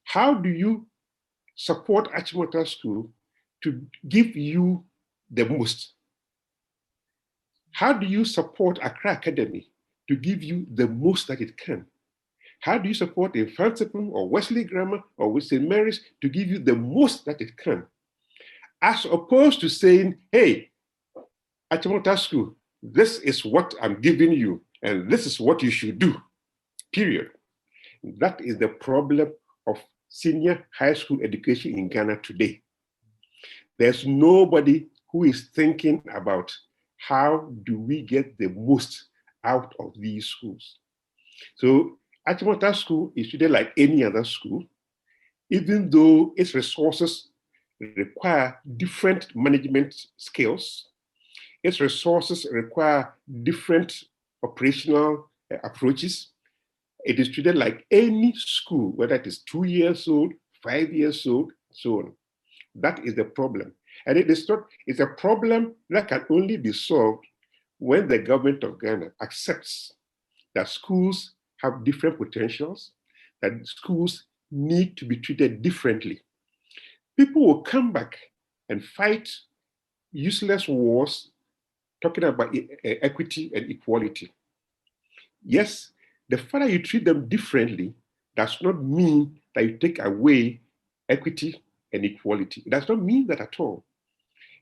How do you support Achimota School to give you the most? How do you support Accra Academy to give you the most that it can? How do you support Infantsipum or Wesley Grammar or St. Mary's to give you the most that it can? As opposed to saying, hey, Achimota School, this is what I'm giving you, and this is what you should do, period. That is the problem of senior high school education in Ghana today. There's nobody who is thinking about how do we get the most out of these schools. So Achimota School is treated like any other school, even though its resources require different management skills. Its resources require different operational approaches. It is treated like any school, whether it is 2 years old, 5 years old, so on. That is the problem. And it's a problem that can only be solved when the government of Ghana accepts that schools have different potentials, that schools need to be treated differently. People will come back and fight useless wars talking about equity and equality. Yes, the fact that you treat them differently does not mean that you take away equity and equality. It does not mean that at all.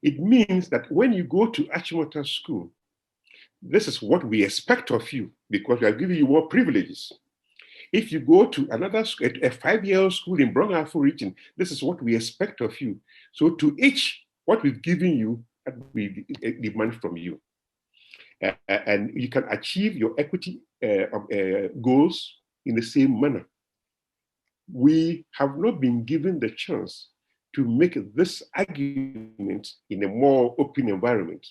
It means that when you go to Achimota School, this is what we expect of you because we are giving you more privileges. If you go to another school, a 5-year school in Brong-Ahafo region, this is what we expect of you. So to each, what we've given you, we demand from you. And you can achieve your equity goals in the same manner. We have not been given the chance to make this argument in a more open environment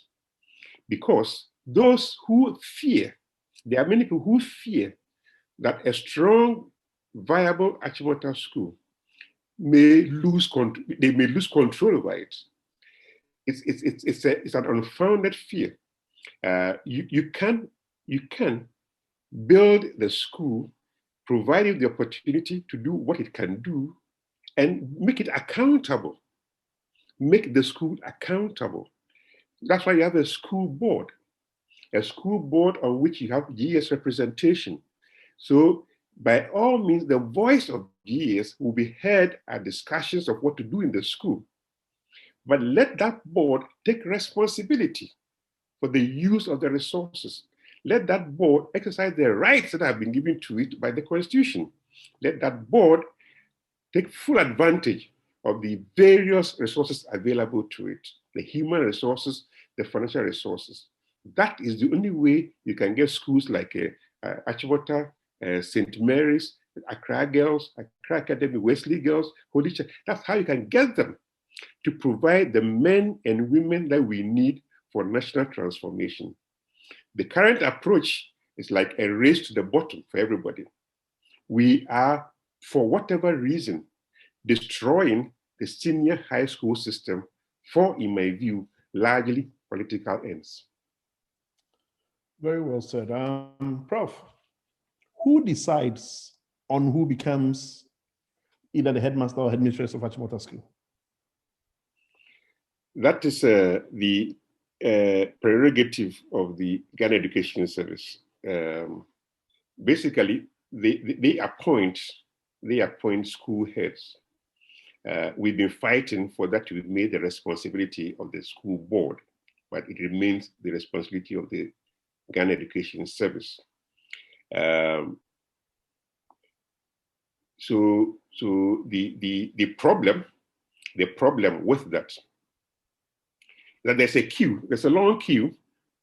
because those who fear, there are many people who fear that a strong, viable Achimota School may lose control. They may lose control over it. It's an unfounded fear. You can build the school, provide it the opportunity to do what it can do, and make it accountable. Make the school accountable. That's why you have a school board on which you have GES representation. So by all means, the voice of GES will be heard at discussions of what to do in the school. But let that board take responsibility for the use of the resources. Let that board exercise the rights that have been given to it by the Constitution. Let that board take full advantage of the various resources available to it, the human resources, the financial resources. That is the only way you can get schools like Achimota, St. Mary's, Accra Girls, Accra Academy, Wesley Girls, Holy Church. That's how you can get them to provide the men and women that we need for national transformation. The current approach is like a race to the bottom for everybody. We are, for whatever reason, destroying the senior high school system for, in my view, largely political ends. Very well said. Prof, who decides on who becomes either the headmaster or headmistress of Achimota School? That is the prerogative of the Ghana Education Service. Basically, they appoint school heads. We've been fighting for that to be made the responsibility of the school board, but it remains the responsibility of the Ghana Education Service. So the problem with that, that there's a long queue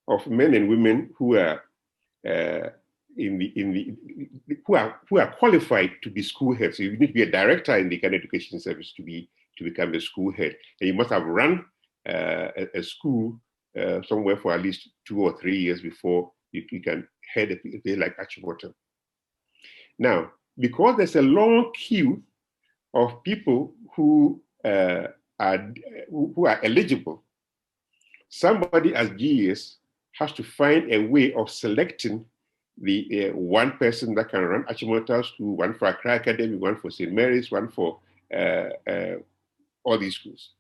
of men and women who are who are qualified to be school heads. So you need to be a director in the Ghana Education Service to become a school head, and you must have run a school somewhere for at least 2 or 3 years before you can head a place like Achimota. Now, because there's a long queue of people who are eligible, somebody as GS has to find a way of selecting the one person that can run Achimota School, one for Accra Academy, one for St. Mary's, one for all these schools.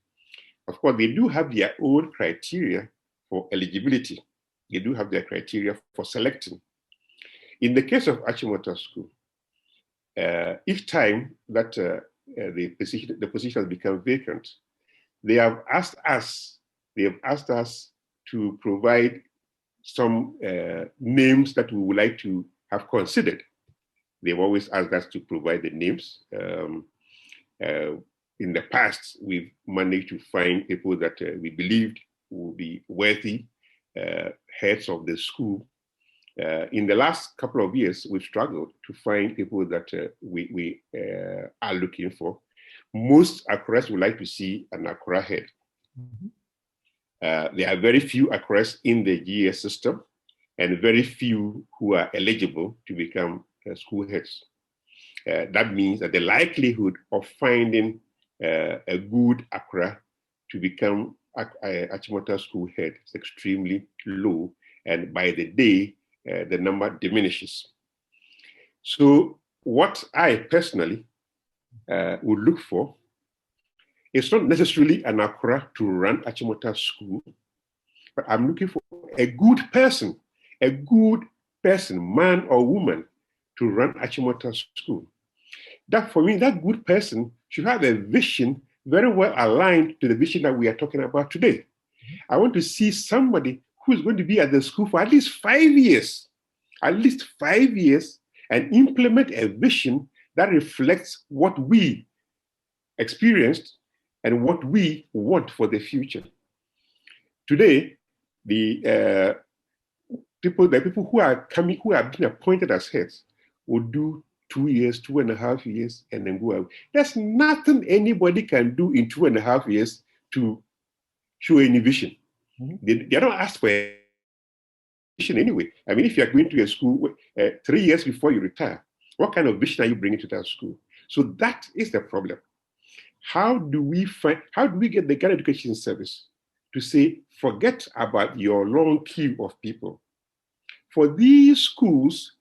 Of course, they do have their own criteria for eligibility. They do have their criteria for selecting. In the case of Achimota School, each time that the position has become vacant, they have asked us to provide some names that we would like to have considered. They've always asked us to provide the names. In the past, we've managed to find people that we believed would be worthy heads of the school. In the last couple of years, we've struggled to find people that we are looking for. Most Akoras would like to see an Akora head. Mm-hmm. There are very few Akoras in the GS system and very few who are eligible to become school heads. That means that the likelihood of finding a good Akora to become Achimota School head is extremely low, and by the day, the number diminishes. So what I personally would look for is not necessarily an Akora to run Achimota School, but I'm looking for a good person, man or woman, to run Achimota School. That for me, that good person should have a vision very well aligned to the vision that we are talking about today. I want to see somebody who is going to be at the school for at least 5 years, and implement a vision that reflects what we experienced and what we want for the future. Today, the people who are coming, who are being appointed as heads, will do 2 years, 2.5 years, and then go out. There's nothing anybody can do in 2.5 years to show any vision. Mm-hmm. They don't ask for a vision anyway. I mean, if you're going to a school 3 years before you retire, what kind of vision are you bringing to that school? So that is the problem. How do we get the Ghana Education Service to say, forget about your long queue of people? For these schools,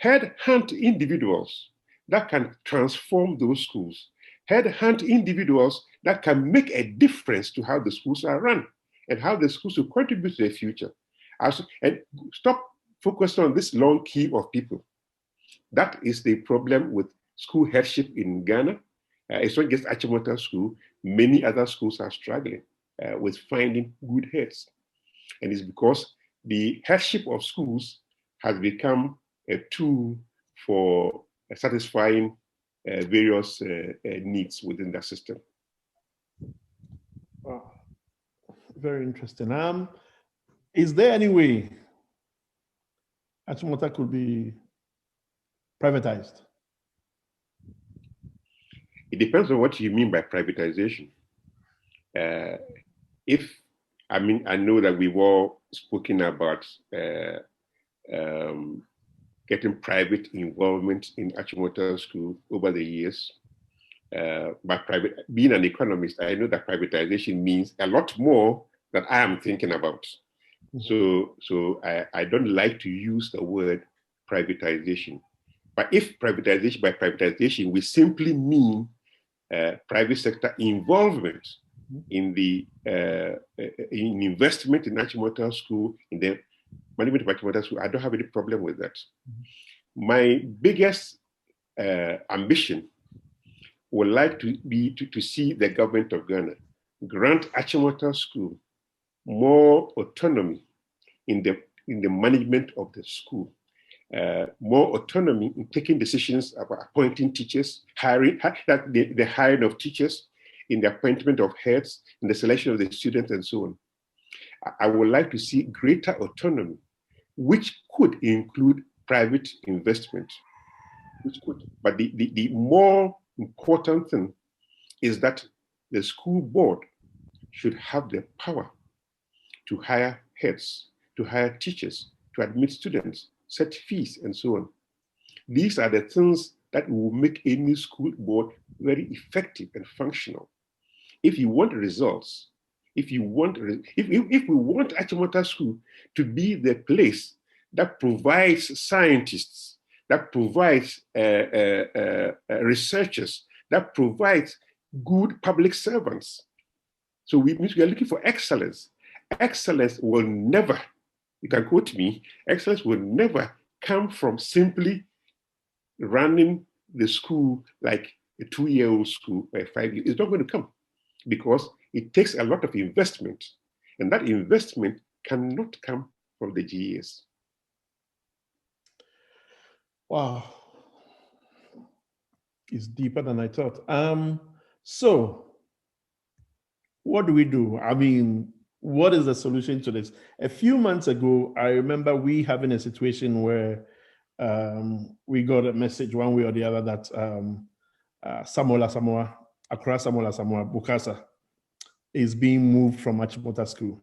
headhunt individuals that can transform those schools, headhunt individuals that can make a difference to how the schools are run and how the schools will contribute to the future. And stop focusing on this long queue of people. That is the problem with school headship in Ghana. It's not just Achimota School. Many other schools are struggling with finding good heads. And it's because the headship of schools has become a tool for satisfying various needs within the system. Wow. Very interesting. Is there any way Achimota could be privatized? It depends on what you mean by privatization. I know that we've all spoken about getting private involvement in Achimota School over the years. But being an economist, I know that privatization means a lot more than I am thinking about. Mm-hmm. So I don't like to use the word privatization. But if privatization, we simply mean private sector involvement in the in investment in Achimota School, in the management of Achimota School, I don't have any problem with that. Mm-hmm. My biggest ambition would like to be to see the government of Ghana grant Achimota School more autonomy in the management of the school, more autonomy in taking decisions about appointing teachers, the hiring of teachers, in the appointment of heads, in the selection of the students, and so on. I would like to see greater autonomy, which could include private investment. It's good. But the more important thing is that the school board should have the power to hire heads, to hire teachers, to admit students, set fees, and so on. These are the things that will make any school board very effective and functional. If you want results, if we want Achimota School to be the place that provides scientists, that provides researchers, that provides good public servants. So we are looking for excellence. Excellence will never, you can quote me, excellence will never come from simply running the school like a 2-year-old school or a 5-year. It's not going to come because it takes a lot of investment, and that investment cannot come from the GES. Wow. It's deeper than I thought. So what do we do? I mean, what is the solution to this? A few months ago, I remember we having a situation where we got a message one way or the other that Akora Samoa Bukasa is being moved from Achimota School.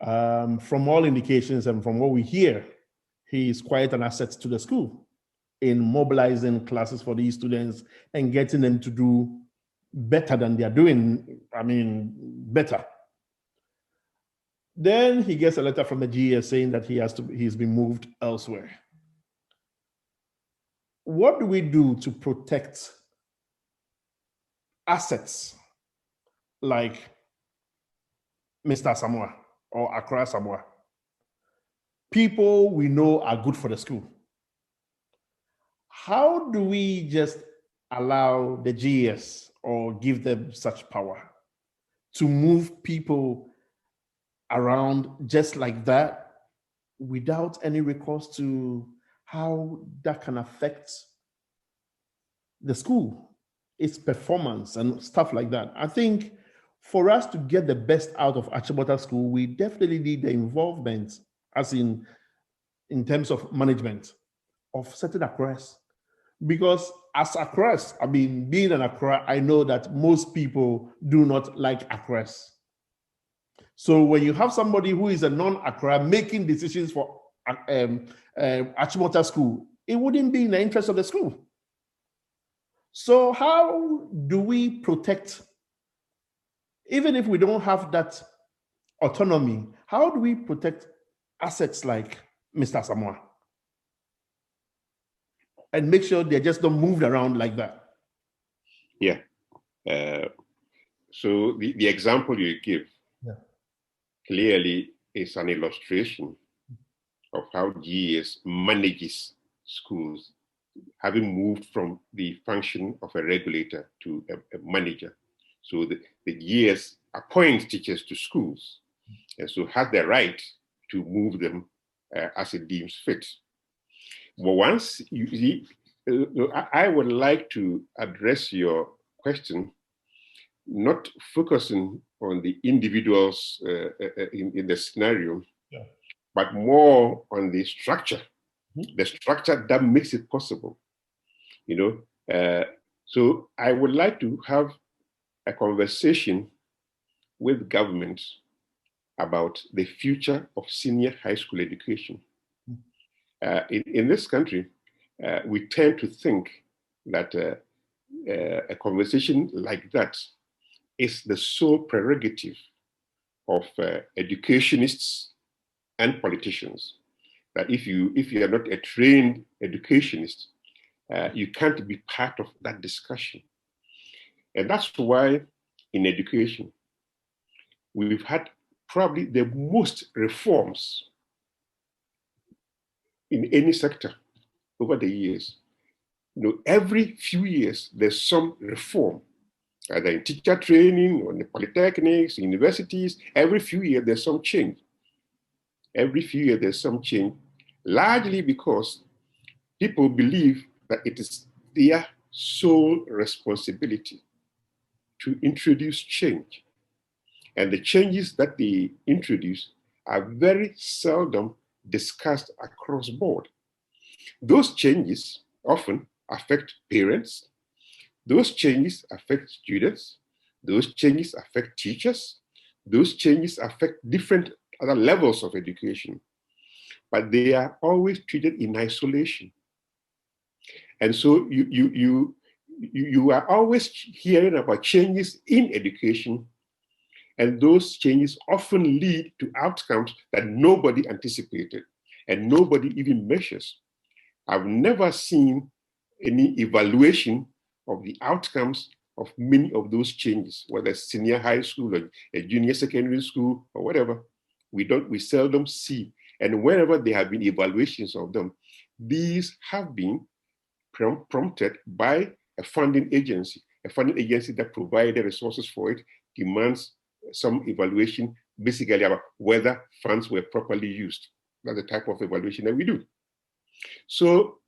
From all indications and from what we hear, he is quite an asset to the school in mobilizing classes for these students and getting them to do better than they're doing. I mean, better. Then he gets a letter from the GES saying that he's been moved elsewhere. What do we do to protect assets like Mr. Samoa or Akora Samoa? People we know are good for the school. How do we just allow the GES or give them such power to move people around just like that without any recourse to how that can affect the school, its performance and stuff like that? I think for us to get the best out of Achimota School, we definitely need the involvement, as in terms of management, of certain Akoras. Because as Akoras, I mean, being an Akora, I know that most people do not like Akoras. So when you have somebody who is a non-Akora making decisions for Achimota School, it wouldn't be in the interest of the school. So how do we protect, even if we don't have that autonomy, how do we protect assets like Mr. Samoa and make sure they just don't move around like that? Yeah. So the example you give clearly is an illustration of how GES manages schools, having moved from the function of a regulator to a manager. So the GES appoints teachers to schools, and so has the right to move them as it deems fit. But once you see, I would like to address your question, not focusing on the individuals in the scenario, but more on the structure, the structure that makes it possible. So I would like to have a conversation with government about the future of senior high school education. In this country, we tend to think that a conversation like that is the sole prerogative of educationists and politicians. That if you are not a trained educationist, you can't be part of that discussion. And that's why in education, we've had probably the most reforms in any sector over the years. Every few years, there's some reform, either in teacher training or in the polytechnics, universities. Every few years, there's some change. Every few years, there's some change, largely because people believe that it is their sole responsibility to introduce change. And the changes that they introduce are very seldom discussed across board. Those changes often affect parents. Those changes affect students. Those changes affect teachers. Those changes affect different other levels of education. But they are always treated in isolation. And so you are always hearing about changes in education, and those changes often lead to outcomes that nobody anticipated and nobody even measures. I've never seen any evaluation of the outcomes of many of those changes, whether it's senior high school or a junior secondary school or whatever. We seldom see. And wherever there have been evaluations of them, these have been prompted by a funding agency that provided resources for it, demands some evaluation, basically about whether funds were properly used. That's the type of evaluation that we do. So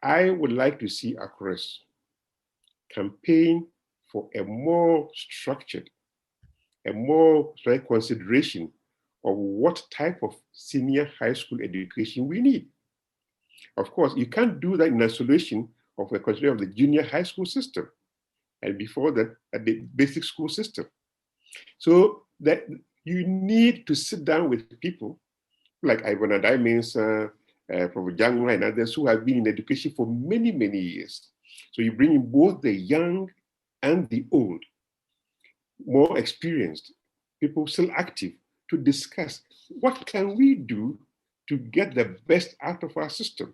I would like to see Akoras campaign for a more structured, consideration of what type of senior high school education we need. Of course, you can't do that in isolation of a consideration of the junior high school system, and before that, at the basic school system. So that you need to sit down with people like Ivan Adai, Professor Jangwa and others who have been in education for many, many years. So you bring in both the young and the old, more experienced, people still active, to discuss what can we do to get the best out of our system?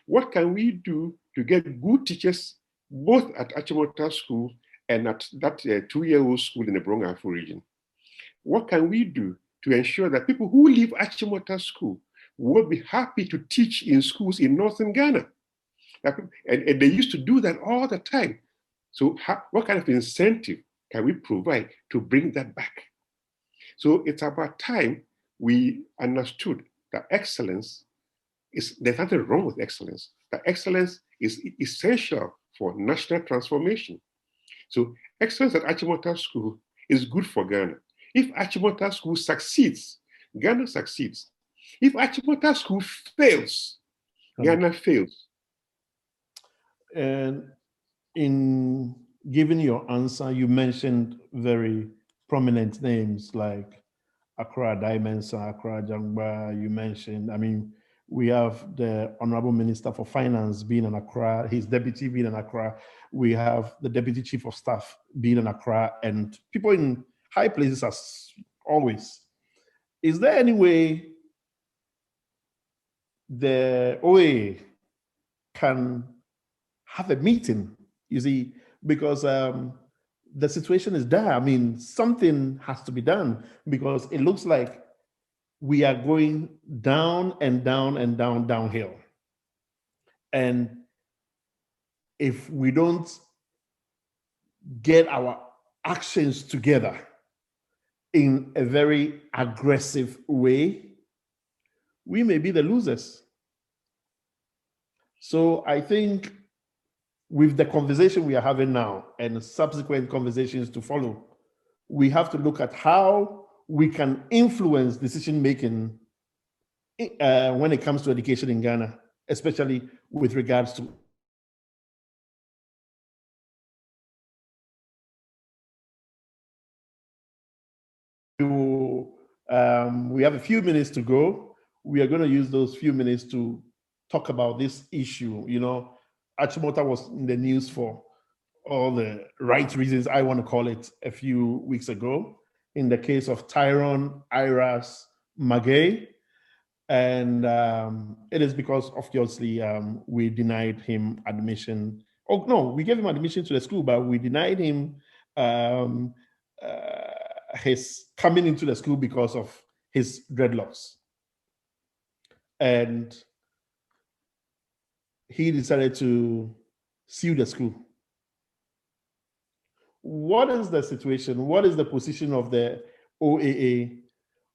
What can we do to get good teachers both at Achimota School and at that 2-year-old school in the Brong-Ahafo region? What can we do to ensure that people who leave Achimota School will be happy to teach in schools in northern Ghana? And they used to do that all the time. So what kind of incentive can we provide to bring that back? So it's about time we understood that excellence there's nothing wrong with excellence. That excellence is essential for national transformation. So excellence at Achimota School is good for Ghana. If Achimota School succeeds, Ghana succeeds. If Achimota School fails, Ghana fails. And in giving your answer, you mentioned very prominent names like Akora Dimensa, Akora Jangba. You mentioned, we have the Honorable Minister for Finance being an Akora, his deputy being an Akora. We have the Deputy Chief of Staff being an Akora, and people in high places as always. Is there any way the OAA can have a meeting, you see, because the situation is dire. Something has to be done because it looks like we are going down and down and downhill. And if we don't get our actions together in a very aggressive way, we may be the losers. So I think with the conversation we are having now and subsequent conversations to follow, we have to look at how we can influence decision-making when it comes to education in Ghana, especially with regards to we have a few minutes to go. We are going to use those few minutes to talk about this issue. Achimota was in the news for all the right reasons, I want to call it, a few weeks ago, in the case of Tyrone Iras Magay. And it is because, obviously, we denied him admission. Oh, no, we gave him admission to the school, but we denied him his coming into the school because of his dreadlocks. And he decided to sue the school. What is the situation? What is the position of the OAA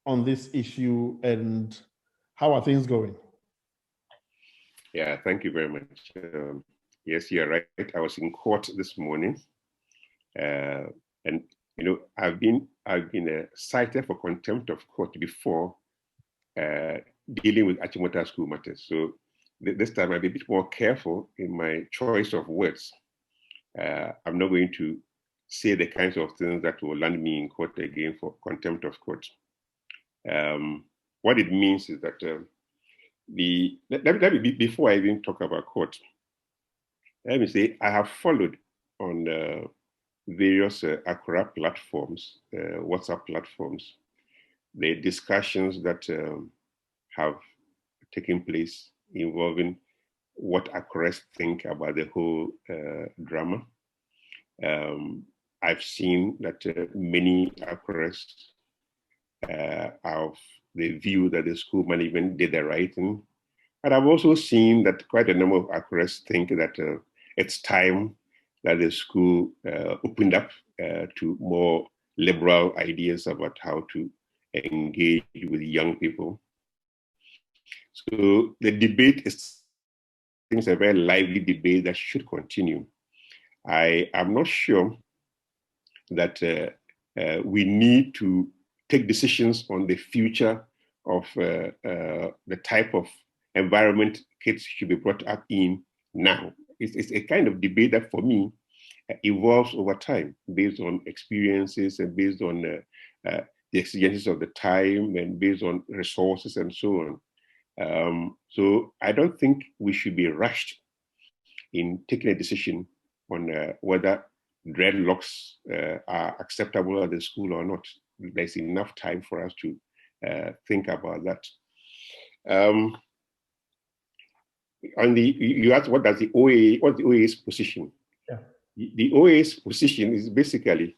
on this issue, and how are things going? Yeah, thank you very much. Yes, you're right. I was in court this morning, and I've been cited for contempt of court before dealing with Achimota School matters. So this time I'll be a bit more careful in my choice of words. I'm not going to say the kinds of things that will land me in court again for contempt of court. What it means is that before I even talk about court, let me say I have followed on various Akora platforms, WhatsApp platforms, the discussions that have taken place involving what Akoras think about the whole drama. I've seen that many Akoras of the view that the school management did the right thing. And I've also seen that quite a number of Akoras think that it's time that the school opened up to more liberal ideas about how to engage with young people. So the debate is a very lively debate that should continue. I am not sure that we need to take decisions on the future of the type of environment kids should be brought up in now. It's a kind of debate that for me evolves over time based on experiences and based on the exigencies of the time and based on resources and so on. So I don't think we should be rushed in taking a decision on whether dreadlocks are acceptable at the school or not. There's enough time for us to think about that. You asked what does the OAA, what's the OAA's position? Yeah. The OAA's position is basically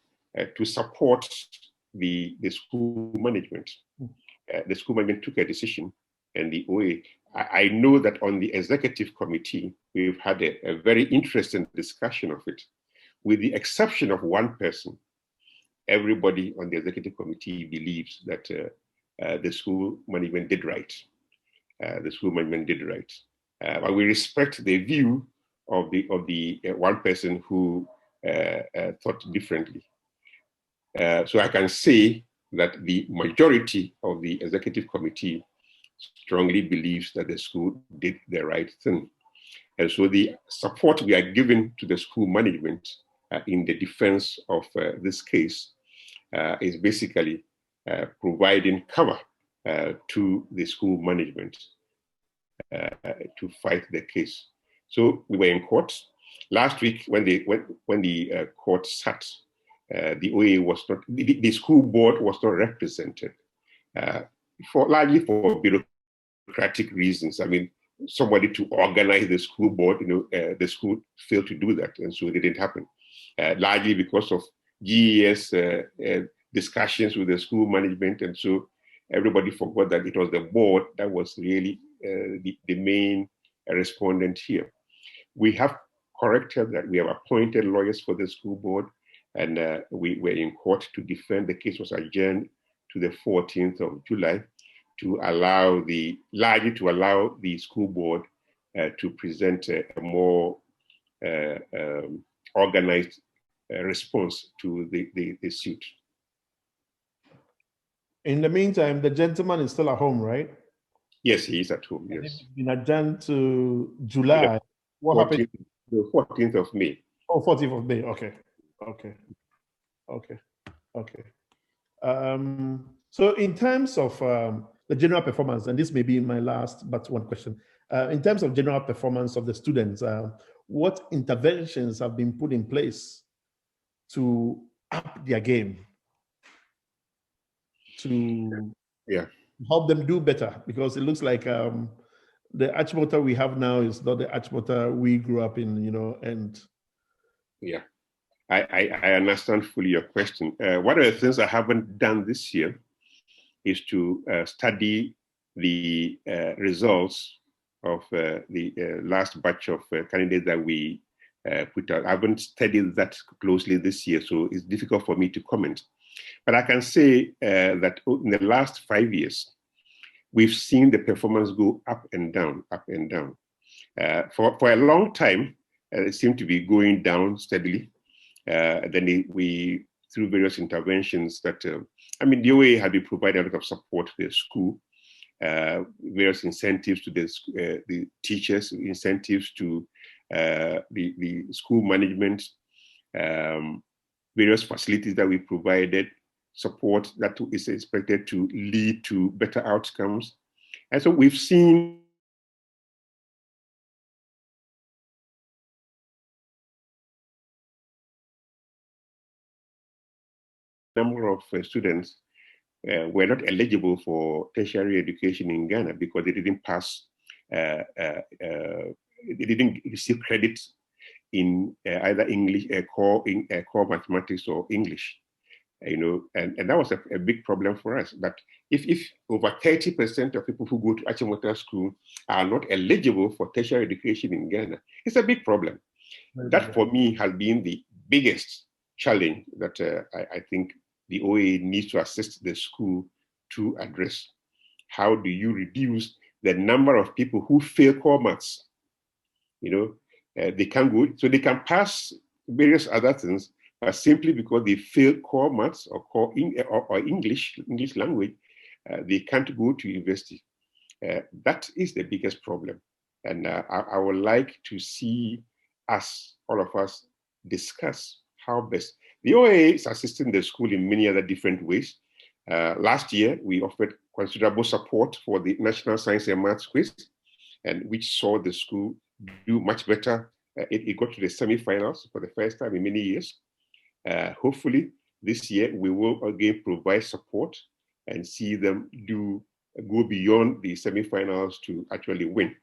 to support the school management. The school management took a decision, and the OAA, I know that on the executive committee, we've had a very interesting discussion of it. With the exception of one person, everybody on the executive committee believes that the school management did right. The school management did right. But we respect the view of the one person who thought differently. So I can say that the majority of the executive committee strongly believes that the school did the right thing. And so the support we are giving to the school management in the defense of this case is basically providing cover to the school management to fight the case. So we were in court. Last week when the court sat, the OAA was not, the school board was not represented, largely for bureaucratic reasons. I mean, somebody to organize the school board, the school failed to do that, and so it didn't happen. Largely because of GES discussions with the school management, and so everybody forgot that it was the board that was really the main respondent here. We have corrected that. We have appointed lawyers for the school board, and we were in court to defend. The case was adjourned to the 14th of July to allow the school board to present a more organized response to the suit. In the meantime, the gentleman is still at home, right? Yes, he is at home, yes. It's been adjourned to July. What happened? The 14th of May. Oh, 14th of May, okay. So in terms of the general performance, and this may be my last but one question, in terms of general performance of the students, what interventions have been put in place to up their game, to help them do better? Because it looks like the Achimota we have now is not the Achimota we grew up in, and... Yeah, I understand fully your question. One of the things I haven't done this year is to study the results of the last batch of candidates that we put out. I haven't studied that closely this year, so it's difficult for me to comment. But I can say that in the last 5 years, we've seen the performance go up and down, up and down. For a long time, it seemed to be going down steadily. Then we, through various interventions that, the OAA had been providing a lot of support to the school. various incentives to the teachers, incentives to the school management, various facilities that we provided, support that is expected to lead to better outcomes. And so we've seen a number of students were not eligible for tertiary education in Ghana because they didn't pass, they didn't receive credit in either English, core mathematics or English. And that was a big problem for us. But if over 30% of people who go to Achimota School are not eligible for tertiary education in Ghana, it's a big problem. That for me has been the biggest challenge that I think the OAA needs to assist the school to address. How do you reduce the number of people who fail core maths? They can go, so they can pass various other things, but simply because they fail core maths or or English language, they can't go to university. That is the biggest problem. And I would like to see us, all of us, discuss how best. The OAA is assisting the school in many other different ways. Last year, we offered considerable support for the National Science and Maths Quiz, and which saw the school do much better. It got to the semi-finals for the first time in many years. Hopefully, this year, we will again provide support and see them go beyond the semi-finals to actually win.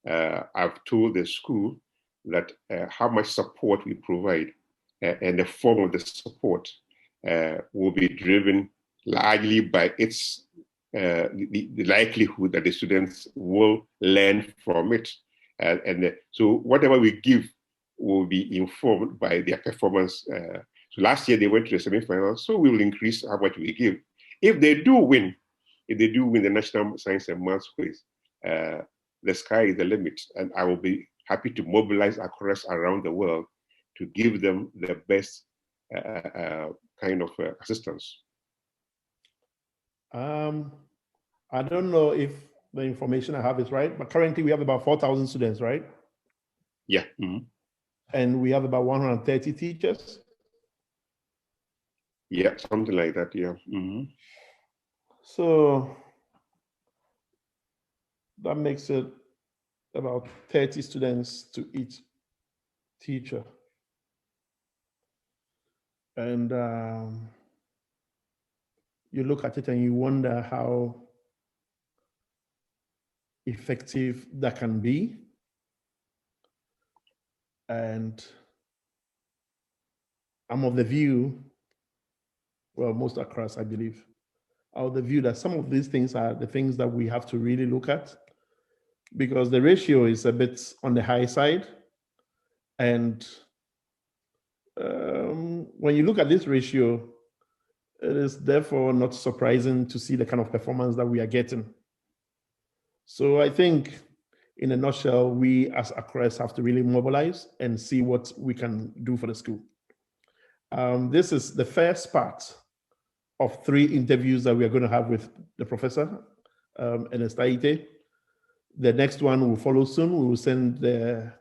I've told the school that how much support we provide and the form of the support will be driven largely by its the likelihood that the students will learn from it. So whatever we give will be informed by their performance. So last year they went to the semi-finals, so we will increase how much we give. If they do win the National Science and Maths Quiz, the sky is the limit, and I will be happy to mobilize Akoras around the world to give them the best kind of assistance. I don't know if the information I have is right, but currently we have about 4,000 students, right? Yeah. Mm-hmm. And we have about 130 teachers. Yeah, something like that, yeah. Mm-hmm. So that makes it about 30 students to each teacher. And you look at it and you wonder how effective that can be. And I'm of the view, well, most across, I believe, are of the view that some of these things are the things that we have to really look at, because the ratio is a bit on the high side. And when you look at this ratio, it is therefore not surprising to see the kind of performance that we are getting. So I think, in a nutshell, we as Akoras have to really mobilize and see what we can do for the school. This is the first part of 3 interviews that we are going to have with the professor, Ernest. The next one will follow soon. We will send the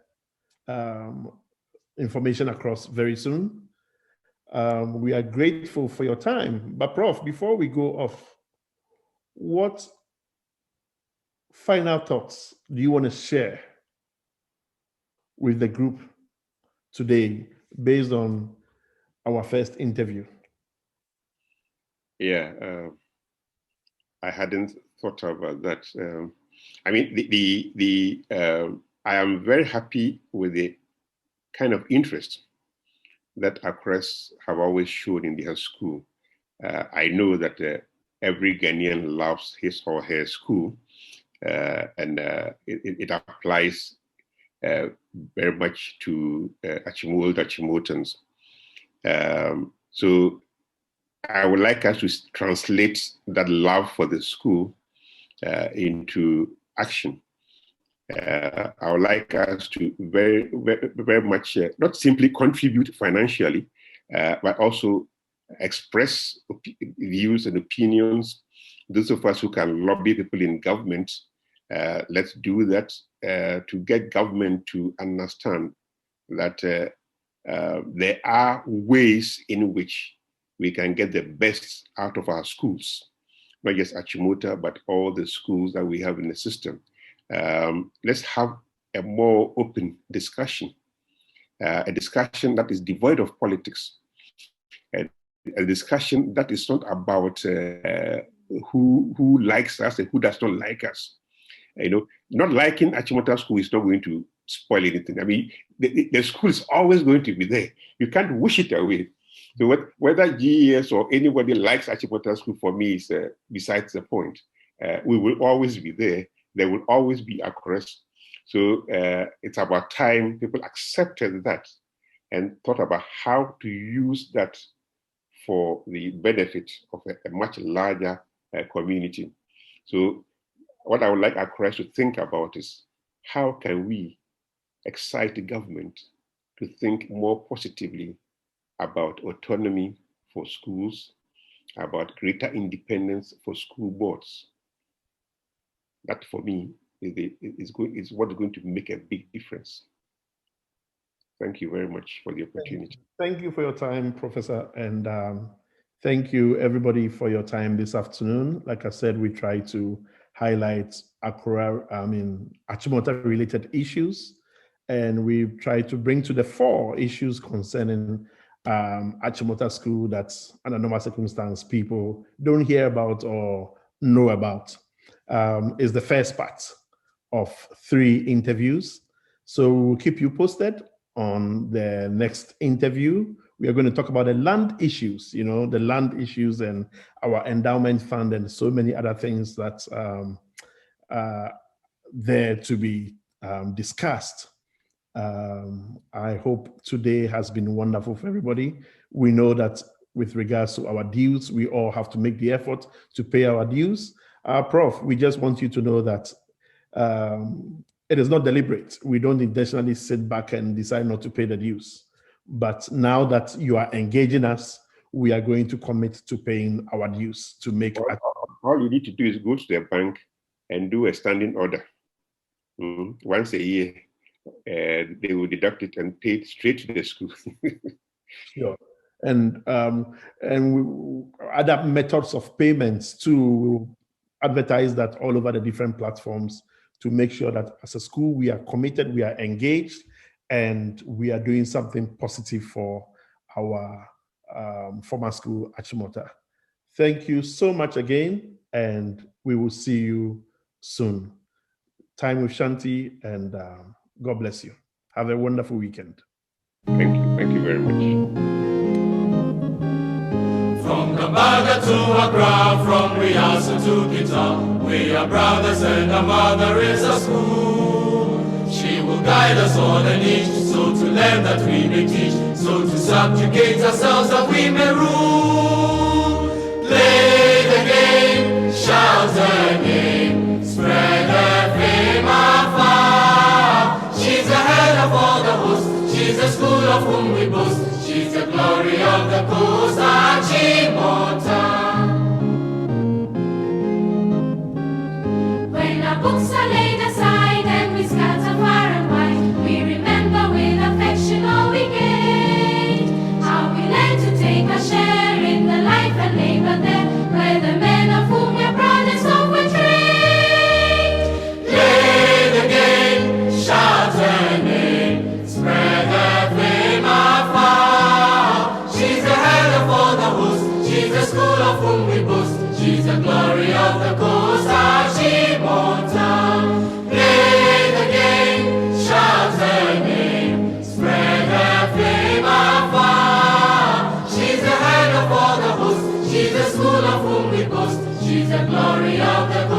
information across very soon. We are grateful for your time. But Prof, before we go off, what final thoughts do you want to share with the group today based on our first interview? Yeah, I hadn't thought about that. I mean, I am very happy with the kind of interest that Akoras have always shown in their school. I know that every Ghanaian loves his or her school, and it applies very much to Achimotans. So I would like us to translate that love for the school into action. I would like us to very much not simply contribute financially, but also express views and opinions Those of us who can lobby people in government, let's do that to get government to understand that there are ways in which we can get the best out of our schools, not just Achimota, but all the schools that we have in the system. Let's have a more open discussion, a discussion that is devoid of politics, a discussion that is not about who likes us and who does not like us. Not liking Achimota School is not going to spoil anything. I mean, the school is always going to be there. You can't wish it away. So whether GES or anybody likes Achimota School, for me, is besides the point. We will always be there. There will always be Akoras. So it's about time people accepted that and thought about how to use that for the benefit of a much larger community. So what I would like Akoras to think about is how can we excite the government to think more positively about autonomy for schools, about greater independence for school boards. That for me is what is going to make a big difference. Thank you very much for the opportunity. Thank you for your time, Professor, and thank you everybody for your time this afternoon. Like I said, we try to highlight Achimota related issues, and we try to bring to the fore issues concerning Achimota School that under normal circumstance people don't hear about or know about. Is the first part of 3 interviews. So we'll keep you posted on the next interview. We are going to talk about the land issues, the land issues and our endowment fund and so many other things that are there to be discussed. I hope today has been wonderful for everybody. We know that with regards to our dues, we all have to make the effort to pay our dues. Prof, we just want you to know that it is not deliberate. We don't intentionally sit back and decide not to pay the dues. But now that you are engaging us, we are going to commit to paying our dues to make. All you need to do is go to the bank and do a standing order. Once a year, they will deduct it and pay it straight to the school. Sure. And other methods of payments to advertise that all over the different platforms to make sure that as a school, we are committed, we are engaged, and we are doing something positive for our former school, Achimota. Thank you so much again, and we will see you soon. Time with Shanti, and God bless you. Have a wonderful weekend. Thank you. Thank you very much. From Gambaga to Accra, from Riyasa to Kita, we are brothers and our mother is a school. She will guide us on a niche, so to learn that we may teach, so to subjugate ourselves that we may rule. Play the game, shout her name, spread her fame afar. She's the head of all the hosts, she's the school of whom we boast. She's the glory of the coast, Achimota. When our books are laid aside and we scatter far and wide, we remember with affection all we gained. How we learned to take our share in the life and labor there, where the men of whom we're proud and so were trained. Play the game, shout her name, spread her fame afar. She's the head of all the hosts, she's the school of whom we boast. She's the glory of the coast, Achimota. Play the game, shout her name, spread her fame afar. She's the head of all the hosts, she's the school of whom we boast. She's the glory of the coast.